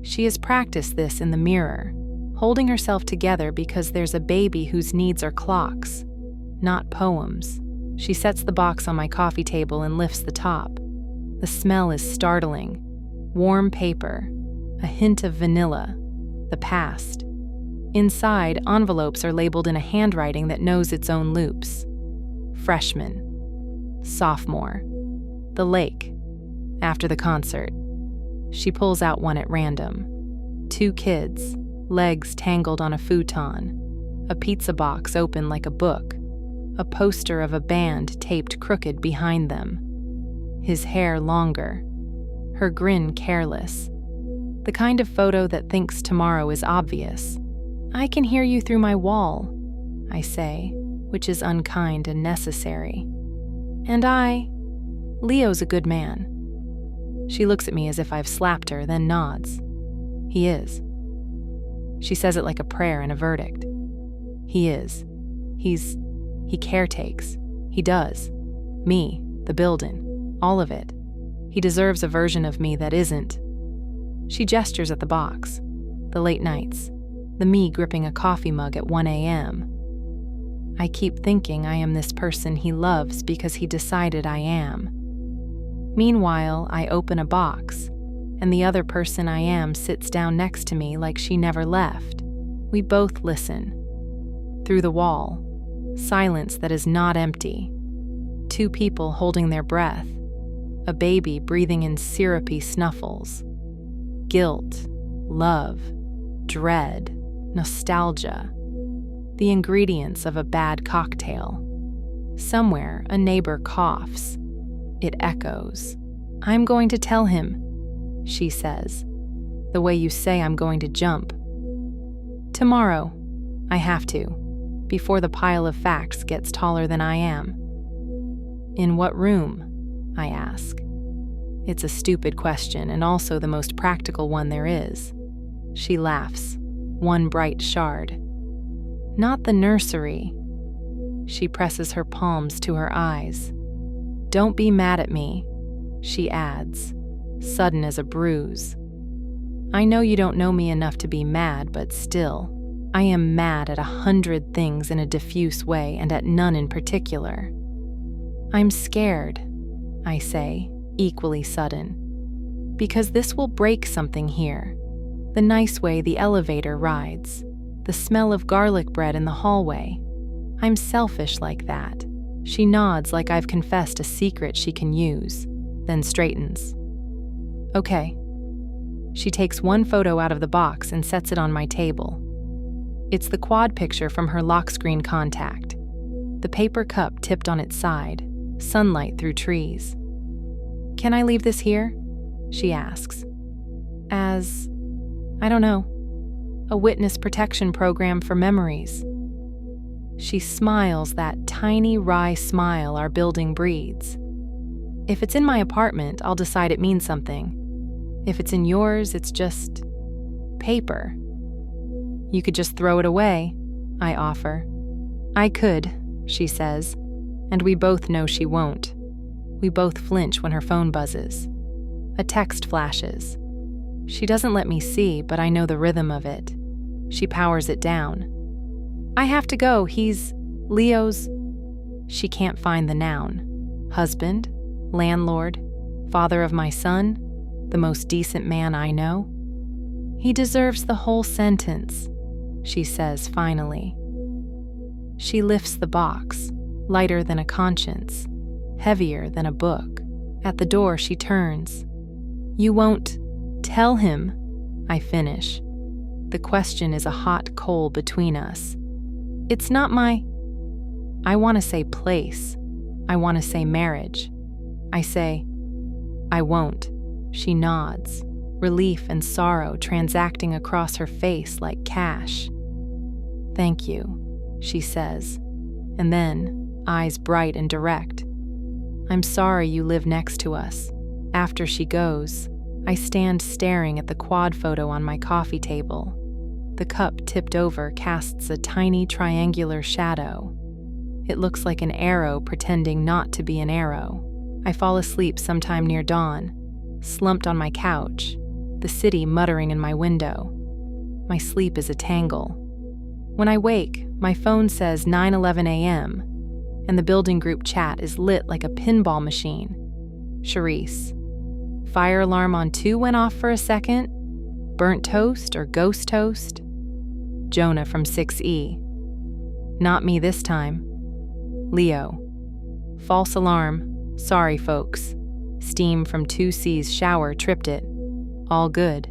Speaker 1: She has practiced this in the mirror, holding herself together because there's a baby whose needs are clocks, not poems. She sets the box on my coffee table and lifts the top. The smell is startling. Warm paper, a hint of vanilla, the past. Inside, envelopes are labeled in a handwriting that knows its own loops. Freshman. Sophomore. The lake. After the concert. She pulls out one at random. 2 kids, legs tangled on a futon. A pizza box open like a book. A poster of a band taped crooked behind them. His hair longer. Her grin careless. The kind of photo that thinks tomorrow is obvious. I can hear you through my wall, I say, which is unkind and necessary. And Leo's a good man. She looks at me as if I've slapped her, then nods. He is. She says it like a prayer and a verdict. He is. He caretakes. He does. Me, the building, all of it. He deserves a version of me that isn't. She gestures at the box. The late nights. The me gripping a coffee mug at 1 a.m. I keep thinking I am this person he loves because he decided I am. Meanwhile, I open a box, and the other person I am sits down next to me like she never left. We both listen. Through the wall, silence that is not empty. Two people holding their breath. A baby breathing in syrupy snuffles. Guilt, love, dread, nostalgia. The ingredients of a bad cocktail. Somewhere, a neighbor coughs. It echoes. "I'm going to tell him," she says, "the way you say I'm going to jump. Tomorrow, I have to, before the pile of facts gets taller than I am." "In what room?" I ask. It's a stupid question and also the most practical one there is. She laughs, one bright shard. "Not the nursery." She presses her palms to her eyes. "Don't be mad at me," she adds, sudden as a bruise. "I know you don't know me enough to be mad, but still, I am mad at 100 things in a diffuse way and at none in particular." "I'm scared," I say, equally sudden, "because this will break something here. The nice way the elevator rides, the smell of garlic bread in the hallway. I'm selfish like that." She nods like I've confessed a secret she can use, then straightens. "Okay." She takes one photo out of the box and sets it on my table. It's the quad picture from her lock screen contact. The paper cup tipped on its side, sunlight through trees. "Can I leave this here?" she asks. "As, I don't know, a witness protection program for memories." She smiles that tiny, wry smile our building breeds. "If it's in my apartment, I'll decide it means something. If it's in yours, it's just paper." "You could just throw it away," I offer. "I could," she says, and we both know she won't. We both flinch when her phone buzzes. A text flashes. She doesn't let me see, but I know the rhythm of it. She powers it down. "I have to go, he's Leo's..." She can't find the noun. Husband, landlord, father of my son, the most decent man I know. "He deserves the whole sentence," she says finally. She lifts the box, lighter than a conscience, heavier than a book. At the door, she turns. "You won't tell him," I finish. The question is a hot coal between us. It's not my... I want to say place. I want to say marriage. I say, "I won't." She nods, relief and sorrow transacting across her face like cash. "Thank you," she says, and then, eyes bright and direct, "I'm sorry you live next to us." After she goes, I stand staring at the quad photo on my coffee table. The cup tipped over casts a tiny triangular shadow. It looks like an arrow pretending not to be an arrow. I fall asleep sometime near dawn, slumped on my couch, the city muttering in my window. My sleep is a tangle. When I wake, my phone says 9:11 a.m., and the building group chat is lit like a pinball machine. Charisse. Fire alarm on 2 went off for a second? Burnt toast or ghost toast? Jonah from 6E. Not me this time. Leo. False alarm. Sorry, folks. Steam from 2C's shower tripped it. All good.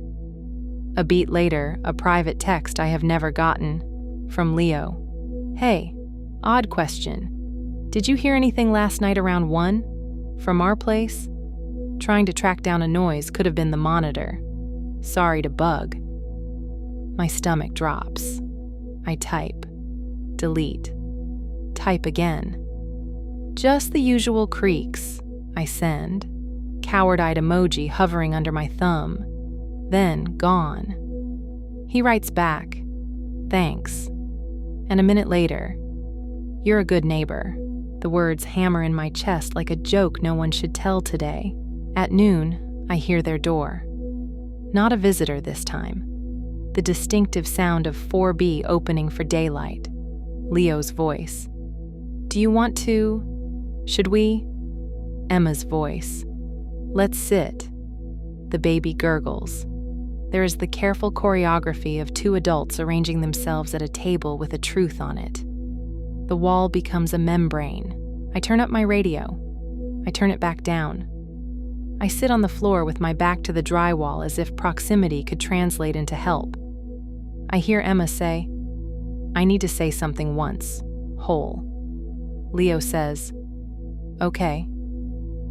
Speaker 1: A beat later, a private text I have never gotten. From Leo. "Hey, odd question. Did you hear anything last night around 1? From our place?" Trying to track down a noise could have been the monitor. Sorry to bug. My stomach drops. I type. Delete. Type again. Just the usual creaks. I send. Coward-eyed emoji hovering under my thumb. Then gone. He writes back. Thanks. And a minute later, "You're a good neighbor." The words hammer in my chest like a joke no one should tell today. At noon, I hear their door. Not a visitor this time. The distinctive sound of 4B opening for daylight. Leo's voice. Do you want to? Should we? Emma's voice. Let's sit. The baby gurgles. There is the careful choreography of two adults arranging themselves at a table with a truth on it. The wall becomes a membrane. I turn up my radio. I turn it back down. I sit on the floor with my back to the drywall as if proximity could translate into help. I hear Emma say, I need to say something once, whole. Leo says, okay,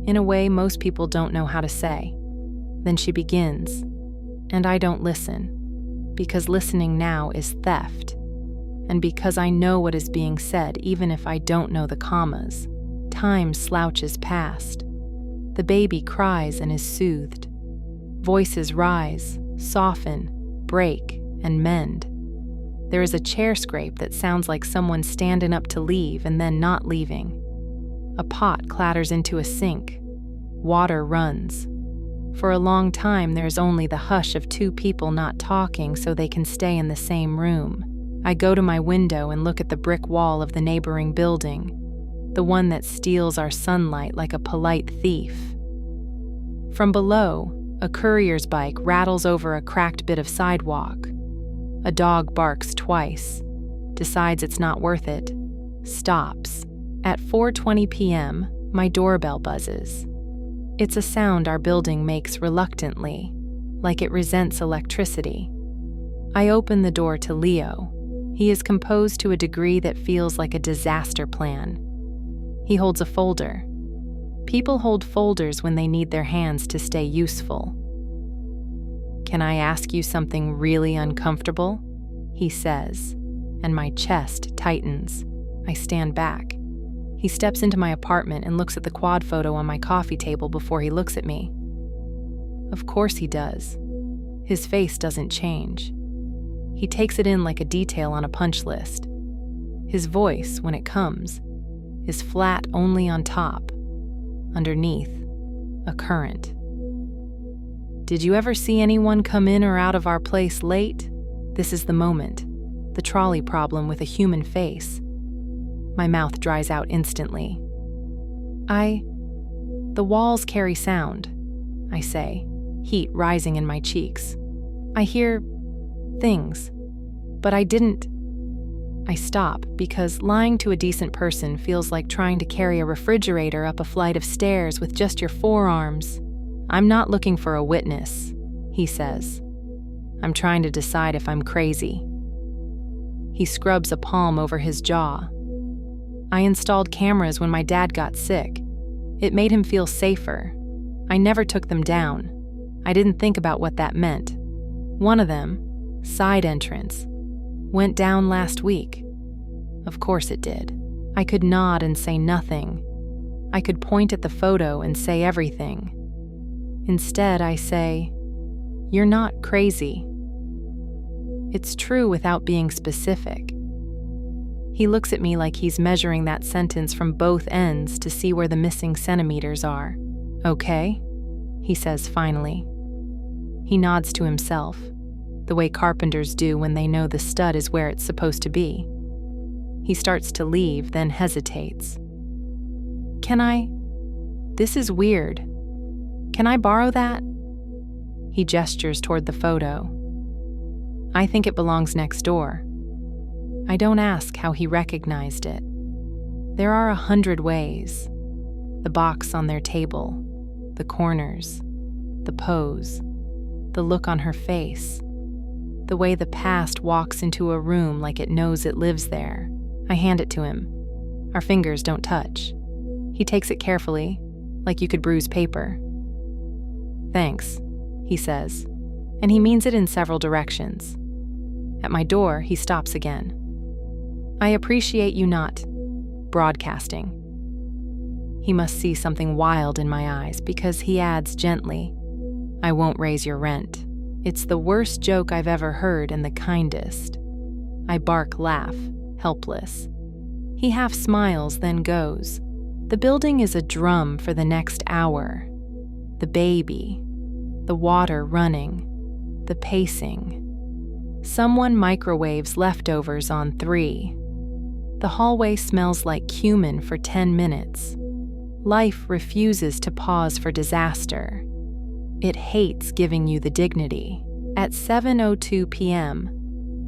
Speaker 1: in a way most people don't know how to say. Then she begins, and I don't listen, because listening now is theft, and because I know what is being said even if I don't know the commas. Time slouches past. The baby cries and is soothed. Voices rise, soften, break, and mend. There is a chair scrape that sounds like someone standing up to leave and then not leaving. A pot clatters into a sink. Water runs. For a long time, there's only the hush of two people not talking so they can stay in the same room. I go to my window and look at the brick wall of the neighboring building, the one that steals our sunlight like a polite thief. From below, a courier's bike rattles over a cracked bit of sidewalk. A dog barks twice, decides it's not worth it, stops. At 4:20 p.m., my doorbell buzzes. It's a sound our building makes reluctantly, like it resents electricity. I open the door to Leo. He is composed to a degree that feels like a disaster plan. He holds a folder. People hold folders when they need their hands to stay useful. Can I ask you something really uncomfortable? He says, and my chest tightens. I stand back. He steps into my apartment and looks at the quad photo on my coffee table before he looks at me. Of course he does. His face doesn't change. He takes it in like a detail on a punch list. His voice, when it comes, is flat only on top. Underneath, a current. Did you ever see anyone come in or out of our place late? This is the moment. The trolley problem with a human face. My mouth dries out instantly. The walls carry sound, I say, heat rising in my cheeks. I hear things, but I didn't. I stop because lying to a decent person feels like trying to carry a refrigerator up a flight of stairs with just your forearms. I'm not looking for a witness, he says. I'm trying to decide if I'm crazy. He scrubs a palm over his jaw. I installed cameras when my dad got sick. It made him feel safer. I never took them down. I didn't think about what that meant. One of them, side entrance, went down last week. Of course it did. I could nod and say nothing. I could point at the photo and say everything. Instead, I say, "You're not crazy." It's true without being specific. He looks at me like he's measuring that sentence from both ends to see where the missing centimeters are. Okay, he says finally. He nods to himself, the way carpenters do when they know the stud is where it's supposed to be. He starts to leave, then hesitates. Can I? This is weird. Can I borrow that? He gestures toward the photo. I think it belongs next door. I don't ask how he recognized it. There are 100 ways. The box on their table, the corners, the pose, the look on her face, the way the past walks into a room like it knows it lives there. I hand it to him. Our fingers don't touch. He takes it carefully, like you could bruise paper. Thanks, he says, and he means it in several directions. At my door, he stops again. I appreciate you not broadcasting. He must see something wild in my eyes because he adds gently, I won't raise your rent. It's the worst joke I've ever heard and the kindest. I bark, laugh, helpless. He half smiles, then goes. The building is a drum for the next hour. The baby, the water running, The pacing. Someone microwaves leftovers on 3. The hallway smells like cumin for 10 minutes. Life refuses to pause for disaster. It hates giving you the dignity. At 7:02 p.m.,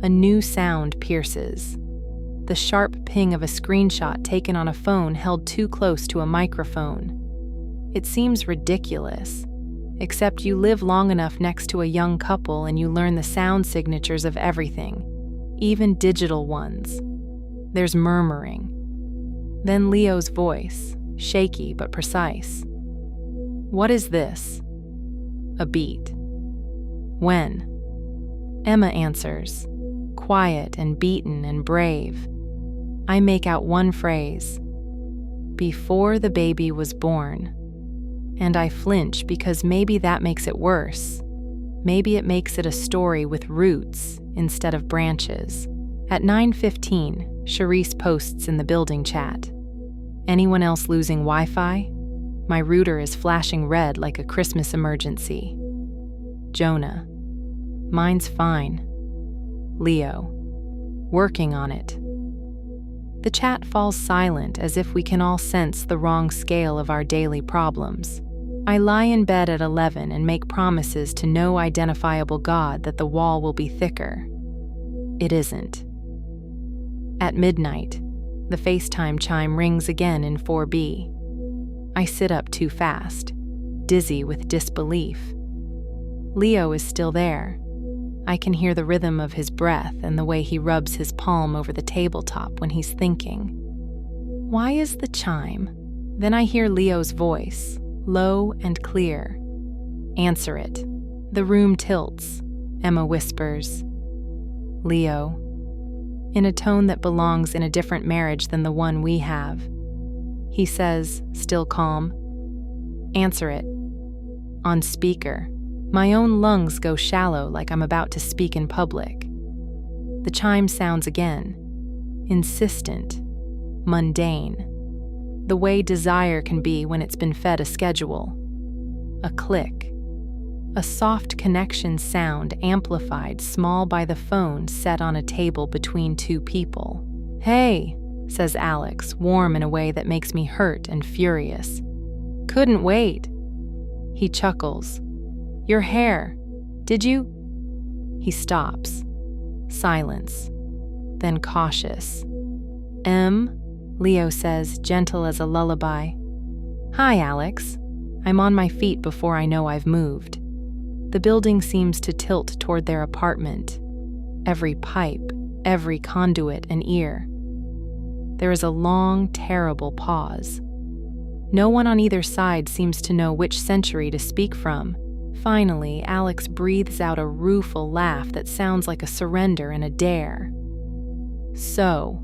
Speaker 1: a new sound pierces. The sharp ping of a screenshot taken on a phone held too close to a microphone. It seems ridiculous, except you live long enough next to a young couple and you learn the sound signatures of everything, even digital ones. There's murmuring. Then Leo's voice, shaky but precise. "What is this?" A beat. "When?" Emma answers, quiet and beaten and brave. I make out one phrase, "Before the baby was born." And I flinch because maybe that makes it worse. Maybe it makes it a story with roots instead of branches. At 9:15, Charisse posts in the building chat. "Anyone else losing Wi-Fi? My router is flashing red like a Christmas emergency." Jonah: "Mine's fine." Leo: "Working on it." The chat falls silent as if we can all sense the wrong scale of our daily problems. I lie in bed at 11 and make promises to no identifiable God that the wall will be thicker. It isn't. At midnight, the FaceTime chime rings again in 4B. I sit up too fast, dizzy with disbelief. Leo is still there. I can hear the rhythm of his breath and the way he rubs his palm over the tabletop when he's thinking. Why is the chime? Then I hear Leo's voice, low and clear. "Answer it." The room tilts. Emma whispers, "Leo," in a tone that belongs in a different marriage than the one we have. He says, still calm, "Answer it." On speaker. My own lungs go shallow like I'm about to speak in public. The chime sounds again. Insistent. Mundane. The way desire can be when it's been fed a schedule. A click. A soft connection sound amplified small by the phone set on a table between two people. "Hey," says Alex, warm in a way that makes me hurt and furious. "Couldn't wait." He chuckles. "Your hair. Did you?" He stops. Silence. Then cautious. Leo says, gentle as a lullaby. "Hi, Alex." I'm on my feet before I know I've moved. The building seems to tilt toward their apartment. Every pipe, every conduit an ear. There is a long, terrible pause. No one on either side seems to know which century to speak from. Finally, Alex breathes out a rueful laugh that sounds like a surrender and a dare. "So,"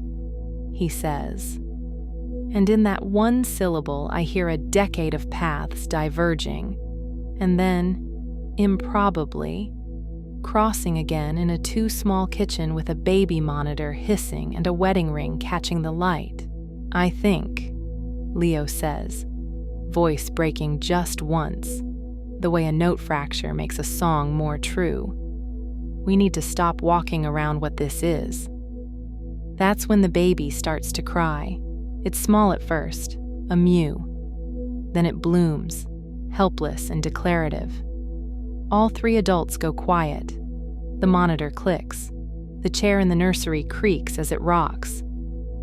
Speaker 1: he says. And in that one syllable, I hear a decade of paths diverging, and then, improbably, crossing again in a too small kitchen with a baby monitor hissing and a wedding ring catching the light. "I think," Leo says, voice breaking just once, the way a note fracture makes a song more true. "We need to stop walking around what this is." That's when the baby starts to cry. It's small at first, a mew. Then it blooms, helpless and declarative. All three adults go quiet. The monitor clicks. The chair in the nursery creaks as it rocks.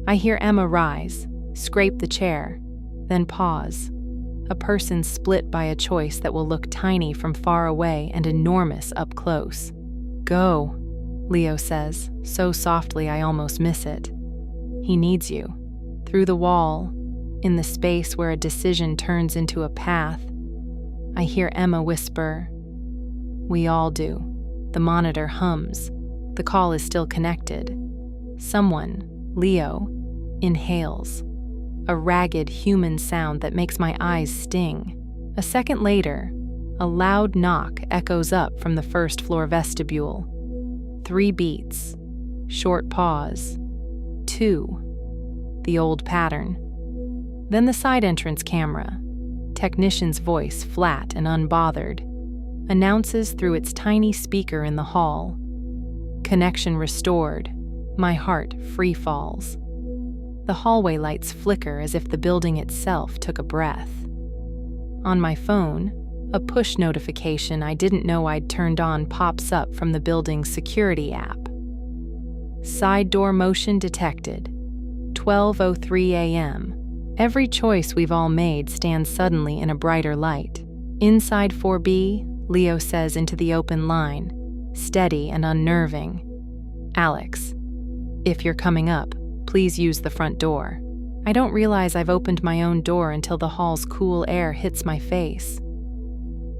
Speaker 1: I hear Emma rise, scrape the chair, then pause. A person split by a choice that will look tiny from far away and enormous up close. "Go," Leo says, so softly I almost miss it. "He needs you." Through the wall, in the space where a decision turns into a path, I hear Emma whisper, "We all do." The monitor hums. The call is still connected. Someone, Leo, inhales. A ragged human sound that makes my eyes sting. A second later, a loud knock echoes up from the first-floor vestibule. 3 beats. Short pause. 2. The old pattern. Then the side entrance camera. Technician's voice flat and unbothered. announces through its tiny speaker in the hall. Connection restored. My heart free falls. The hallway lights flicker as if the building itself took a breath. On my phone, a push notification I didn't know I'd turned on pops up from the building's security app. Side door motion detected. 12:03 a.m. Every choice we've all made stands suddenly in a brighter light. Inside 4B, Leo says into the open line, steady and unnerving. Alex, if you're coming up, please use the front door. I don't realize I've opened my own door until the hall's cool air hits my face.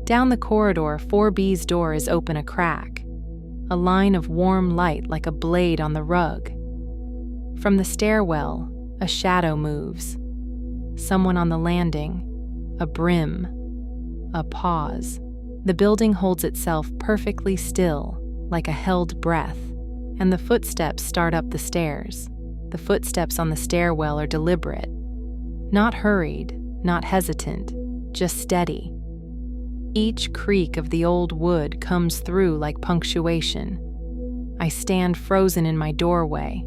Speaker 1: Down the corridor, 4B's door is open a crack, a line of warm light like a blade on the rug. From the stairwell, a shadow moves. Someone on the landing, a brim, a pause. The building holds itself perfectly still, like a held breath, and the footsteps start up the stairs. The footsteps on the stairwell are deliberate, not hurried, not hesitant, just steady. Each creak of the old wood comes through like punctuation. I stand frozen in my doorway,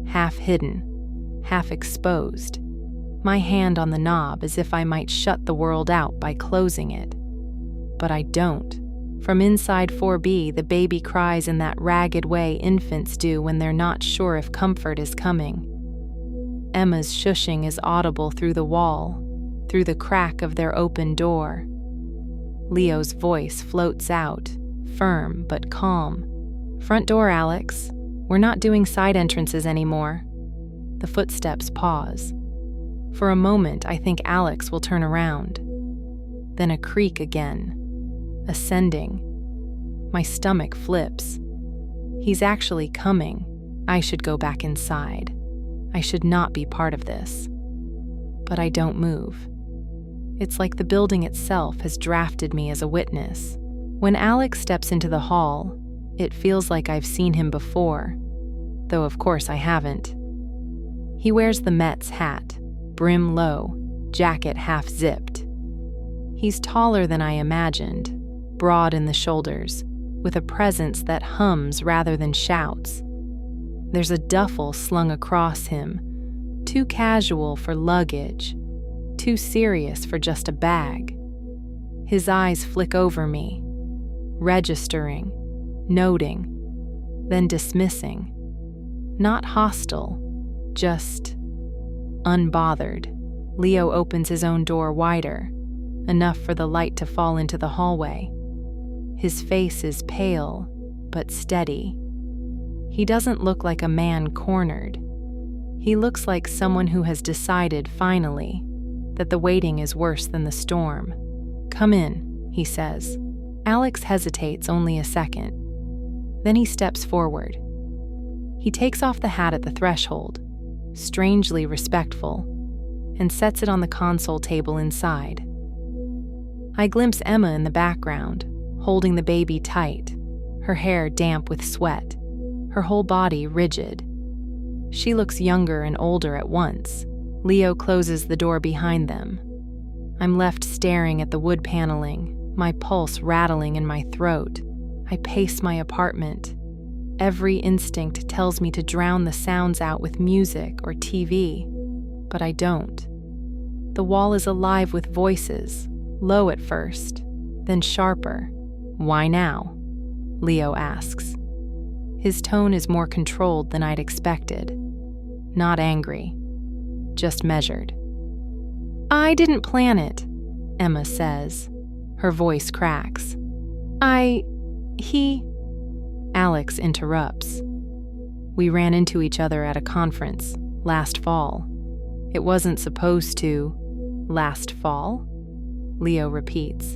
Speaker 1: half hidden, half exposed, my hand on the knob as if I might shut the world out by closing it. But I don't. From inside 4B, the baby cries in that ragged way infants do when they're not sure if comfort is coming. Emma's shushing is audible through the wall, through the crack of their open door. Leo's voice floats out, firm but calm. Front door, Alex. We're not doing side entrances anymore. The footsteps pause. For a moment, I think Alex will turn around. Then a creak again. Ascending. My stomach flips. He's actually coming. I should go back inside. I should not be part of this. But I don't move. It's like the building itself has drafted me as a witness. When Alex steps into the hall, it feels like I've seen him before, though of course I haven't. He wears the Mets hat, brim low, jacket half zipped. He's taller than I imagined, broad in the shoulders, with a presence that hums rather than shouts. There's a duffel slung across him, too casual for luggage, too serious for just a bag. His eyes flick over me, registering, noting, then dismissing. Not hostile, just unbothered. Leo opens his own door wider, enough for the light to fall into the hallway. His face is pale, but steady. He doesn't look like a man cornered. He looks like someone who has decided, finally, that the waiting is worse than the storm. Come in, he says. Alex hesitates only a second. Then he steps forward. He takes off the hat at the threshold, strangely respectful, and sets it on the console table inside. I glimpse Emma in the background, holding the baby tight, her hair damp with sweat, her whole body rigid. She looks younger and older at once. Leo closes the door behind them. I'm left staring at the wood paneling, my pulse rattling in my throat. I pace my apartment. Every instinct tells me to drown the sounds out with music or TV, but I don't. The wall is alive with voices, low at first, then sharper. Why now? Leo asks. His tone is more controlled than I'd expected. Not angry, just measured. I didn't plan it, Emma says. Her voice cracks. Alex interrupts. We ran into each other at a conference last fall. It wasn't supposed to. Last fall? Leo repeats.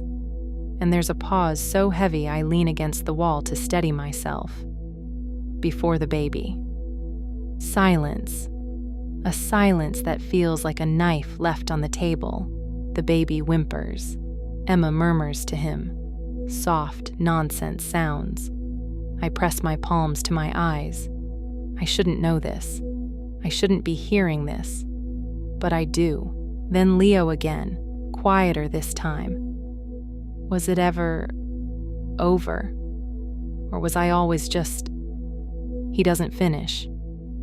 Speaker 1: And there's a pause so heavy I lean against the wall to steady myself. Before the baby. Silence. A silence that feels like a knife left on the table. The baby whimpers. Emma murmurs to him. Soft, nonsense sounds. I press my palms to my eyes. I shouldn't know this. I shouldn't be hearing this. But I do. Then Leo again, quieter this time. Was it ever over? Or was I always just... He doesn't finish.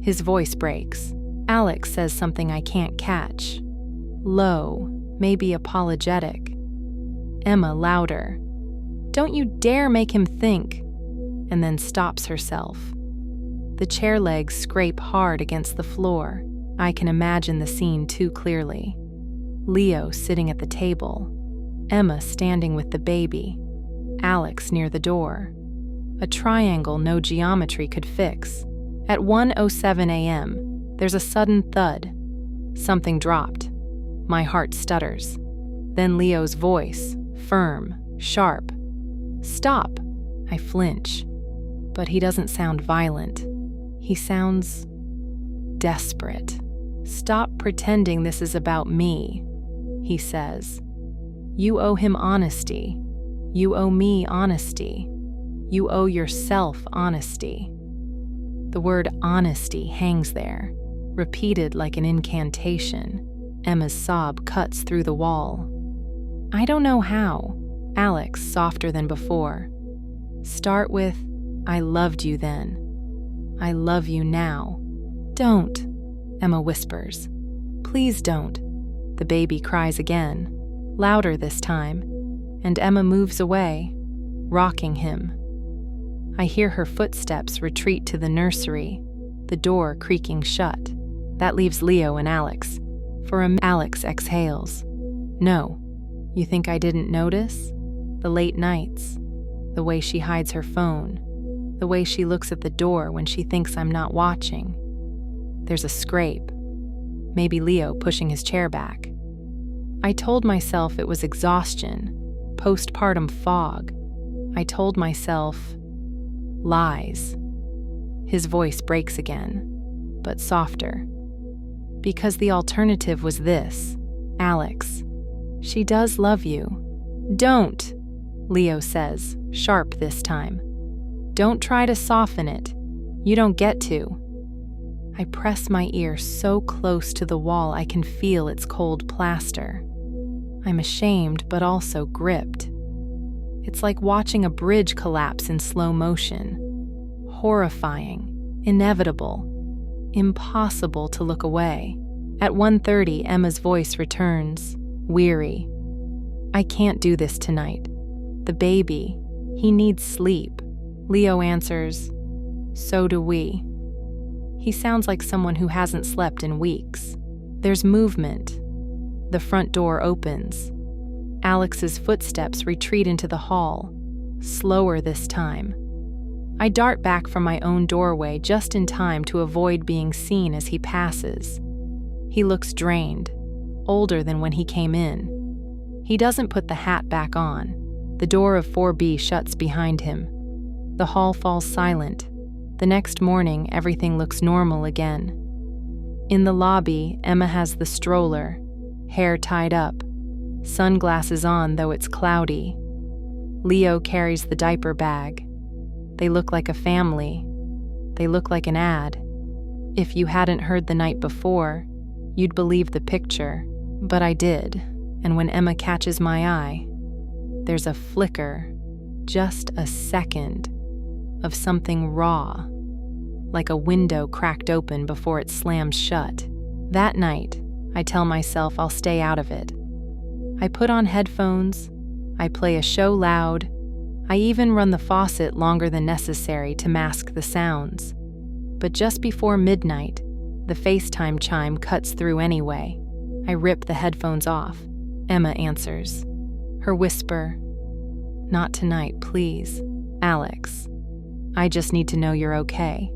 Speaker 1: His voice breaks. Alex says something I can't catch. Low, maybe apologetic. Emma louder. Don't you dare make him think. And then stops herself. The chair legs scrape hard against the floor. I can imagine the scene too clearly. Leo sitting at the table. Emma standing with the baby. Alex near the door. A triangle no geometry could fix. At 1:07 a.m., there's a sudden thud. Something dropped. My heart stutters. Then Leo's voice, firm, sharp. Stop! I flinch. But he doesn't sound violent. He sounds desperate. Stop pretending this is about me, he says. You owe him honesty. You owe me honesty. You owe yourself honesty. The word honesty hangs there, repeated like an incantation. Emma's sob cuts through the wall. I don't know how. Alex, softer than before. Start with, I loved you then. I love you now. Don't, Emma whispers. Please don't. The baby cries again, louder this time, and Emma moves away, rocking him. I hear her footsteps retreat to the nursery, the door creaking shut. That leaves Leo and Alex. For Alex exhales. No, you think I didn't notice? The late nights, the way she hides her phone, the way she looks at the door when she thinks I'm not watching. There's a scrape. Maybe Leo pushing his chair back. I told myself it was exhaustion, postpartum fog. I told myself, lies. His voice breaks again, but softer. Because the alternative was this, Alex. She does love you. Don't, Leo says, sharp this time. Don't try to soften it. You don't get to. I press my ear so close to the wall I can feel its cold plaster. I'm ashamed, but also gripped. It's like watching a bridge collapse in slow motion. Horrifying, inevitable, impossible to look away. At 1:30, Emma's voice returns, weary. I can't do this tonight. The baby, he needs sleep. Leo answers, so do we. He sounds like someone who hasn't slept in weeks. There's movement. The front door opens. Alex's footsteps retreat into the hall, slower this time. I dart back from my own doorway just in time to avoid being seen as he passes. He looks drained, older than when he came in. He doesn't put the hat back on. The door of 4B shuts behind him. The hall falls silent. The next morning, everything looks normal again. In the lobby, Emma has the stroller, hair tied up, sunglasses on though it's cloudy. Leo carries the diaper bag. They look like a family. They look like an ad. If you hadn't heard the night before, you'd believe the picture, but I did, and when Emma catches my eye, there's a flicker, just a second, of something raw, like a window cracked open before it slams shut. That night, I tell myself I'll stay out of it. I put on headphones, I play a show loud, I even run the faucet longer than necessary to mask the sounds. But just before midnight, the FaceTime chime cuts through anyway. I rip the headphones off. Emma answers. Her whisper, not tonight, please. Alex, I just need to know you're okay.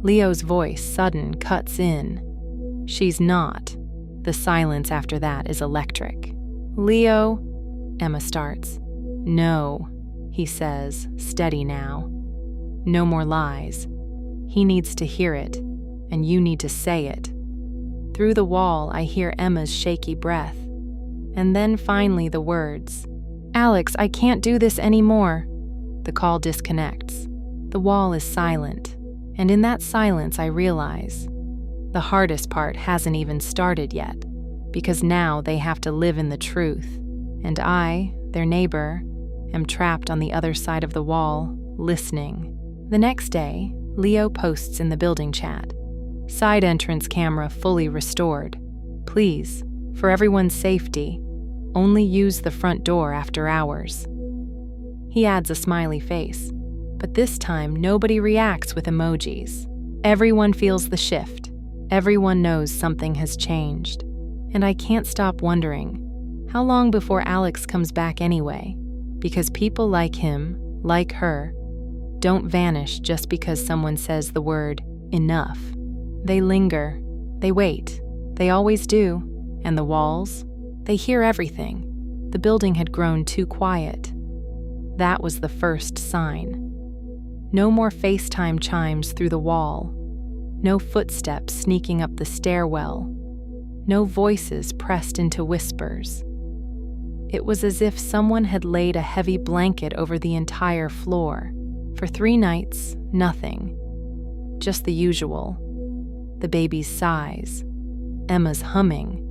Speaker 1: Leo's voice, sudden, cuts in. She's not. The silence after that is electric. Leo, Emma starts. No, he says, steady now. No more lies. He needs to hear it, and you need to say it. Through the wall, I hear Emma's shaky breath. And then finally the words, Alex, I can't do this anymore. The call disconnects. The wall is silent, and in that silence I realize the hardest part hasn't even started yet, because now they have to live in the truth, and I, their neighbor, am trapped on the other side of the wall, listening. The next day, Leo posts in the building chat. Side entrance camera fully restored. Please, for everyone's safety, only use the front door after hours. He adds a smiley face, but this time nobody reacts with emojis. Everyone feels the shift. Everyone knows something has changed. And I can't stop wondering, how long before Alex comes back anyway? Because people like him, like her, don't vanish just because someone says the word enough. They linger, they wait, they always do. And the walls, they hear everything. The building had grown too quiet. That was the first sign. No more FaceTime chimes through the wall. No footsteps sneaking up the stairwell. No voices pressed into whispers. It was as if someone had laid a heavy blanket over the entire floor. For 3 nights, nothing. Just the usual. The baby's sighs, Emma's humming,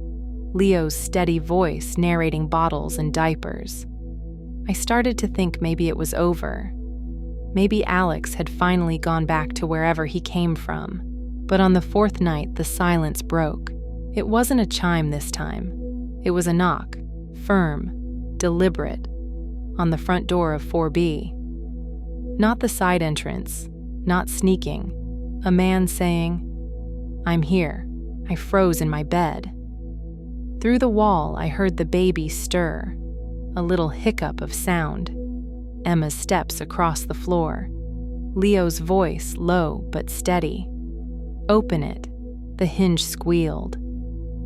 Speaker 1: Leo's steady voice narrating bottles and diapers. I started to think maybe it was over. Maybe Alex had finally gone back to wherever he came from. But on the 4th night, the silence broke. It wasn't a chime this time. It was a knock, firm, deliberate, on the front door of 4B. Not the side entrance, not sneaking. A man saying, "I'm here." I froze in my bed. Through the wall, I heard the baby stir, a little hiccup of sound. Emma's steps across the floor. Leo's voice low but steady. "Open it." The hinge squealed.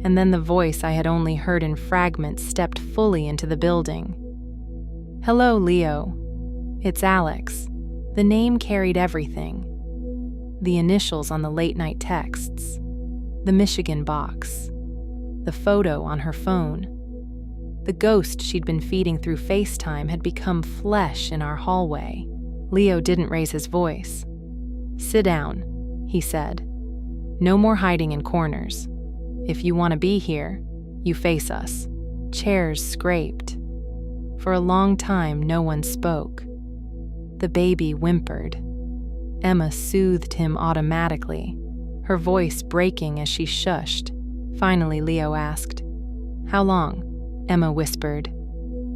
Speaker 1: And then the voice I had only heard in fragments stepped fully into the building. "Hello, Leo. It's Alex." The name carried everything. The initials on the late-night texts. The Michigan box. The photo on her phone. The ghost she'd been feeding through FaceTime had become flesh in our hallway. Leo didn't raise his voice. "Sit down," he said. "No more hiding in corners. If you want to be here, you face us." Chairs scraped. For a long time, no one spoke. The baby whimpered. Emma soothed him automatically, her voice breaking as she shushed. Finally, Leo asked, "How long?" Emma whispered.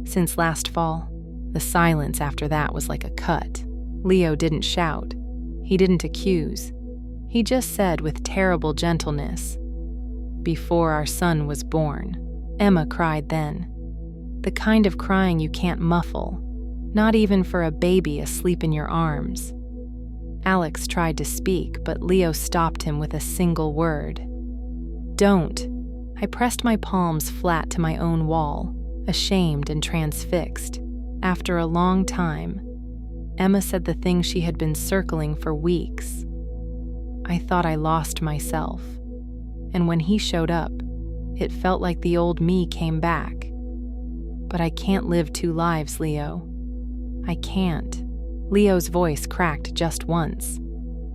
Speaker 1: "Since last fall." The silence after that was like a cut. Leo didn't shout. He didn't accuse. He just said with terrible gentleness, "Before our son was born." Emma cried then. The kind of crying you can't muffle, not even for a baby asleep in your arms. Alex tried to speak, but Leo stopped him with a single word. "Don't." I pressed my palms flat to my own wall, ashamed and transfixed. After a long time, Emma said the thing she had been circling for weeks. I thought I lost myself. And when he showed up, it felt like the old me came back. But I can't live 2 lives, Leo. I can't. Leo's voice cracked just once.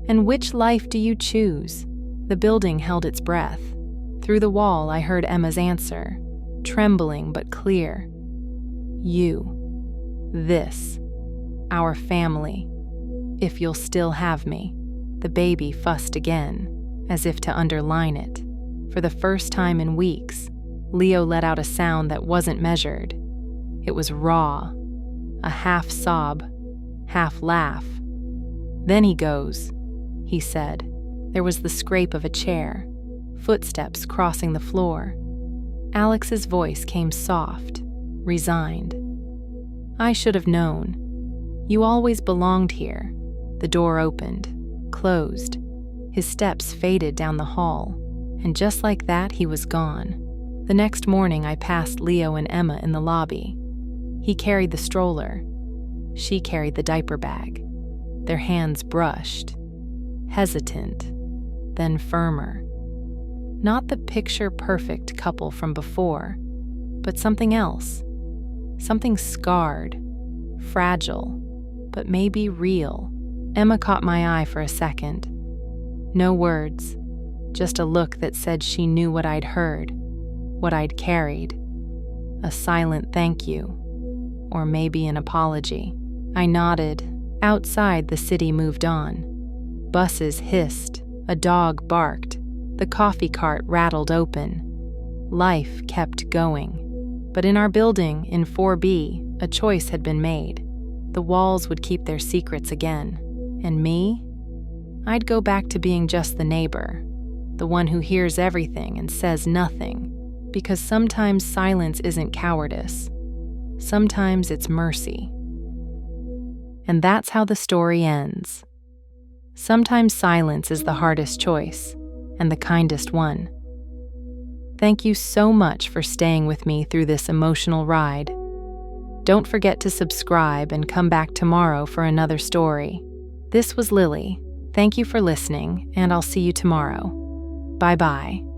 Speaker 1: "And which life do you choose?" The building held its breath. Through the wall, I heard Emma's answer, trembling but clear. "You. This. Our family. If you'll still have me." The baby fussed again, as if to underline it. For the first time in weeks, Leo let out a sound that wasn't measured. It was raw, a half sob, half laugh. "Then he goes," he said. There was the scrape of a chair, footsteps crossing the floor. Alex's voice came soft, resigned. "I should have known. You always belonged here." The door opened, closed. His steps faded down the hall, and just like that, he was gone. The next morning, I passed Leo and Emma in the lobby. He carried the stroller. She carried the diaper bag. Their hands brushed, hesitant, then firmer. Not the picture-perfect couple from before, but something else. Something scarred, fragile, but maybe real. Emma caught my eye for a second. No words, just a look that said she knew what I'd heard, what I'd carried. A silent thank you. or maybe an apology. I nodded. Outside, the city moved on. Buses hissed, a dog barked, the coffee cart rattled open. Life kept going. But in our building, in 4B, a choice had been made. The walls would keep their secrets again. And me? I'd go back to being just the neighbor, the one who hears everything and says nothing, because sometimes silence isn't cowardice. Sometimes it's mercy. And that's how the story ends. Sometimes silence is the hardest choice, and the kindest one. Thank you so much for staying with me through this emotional ride. Don't forget to subscribe and come back tomorrow for another story. This was Lily. Thank you for listening, and I'll see you tomorrow. Bye-bye.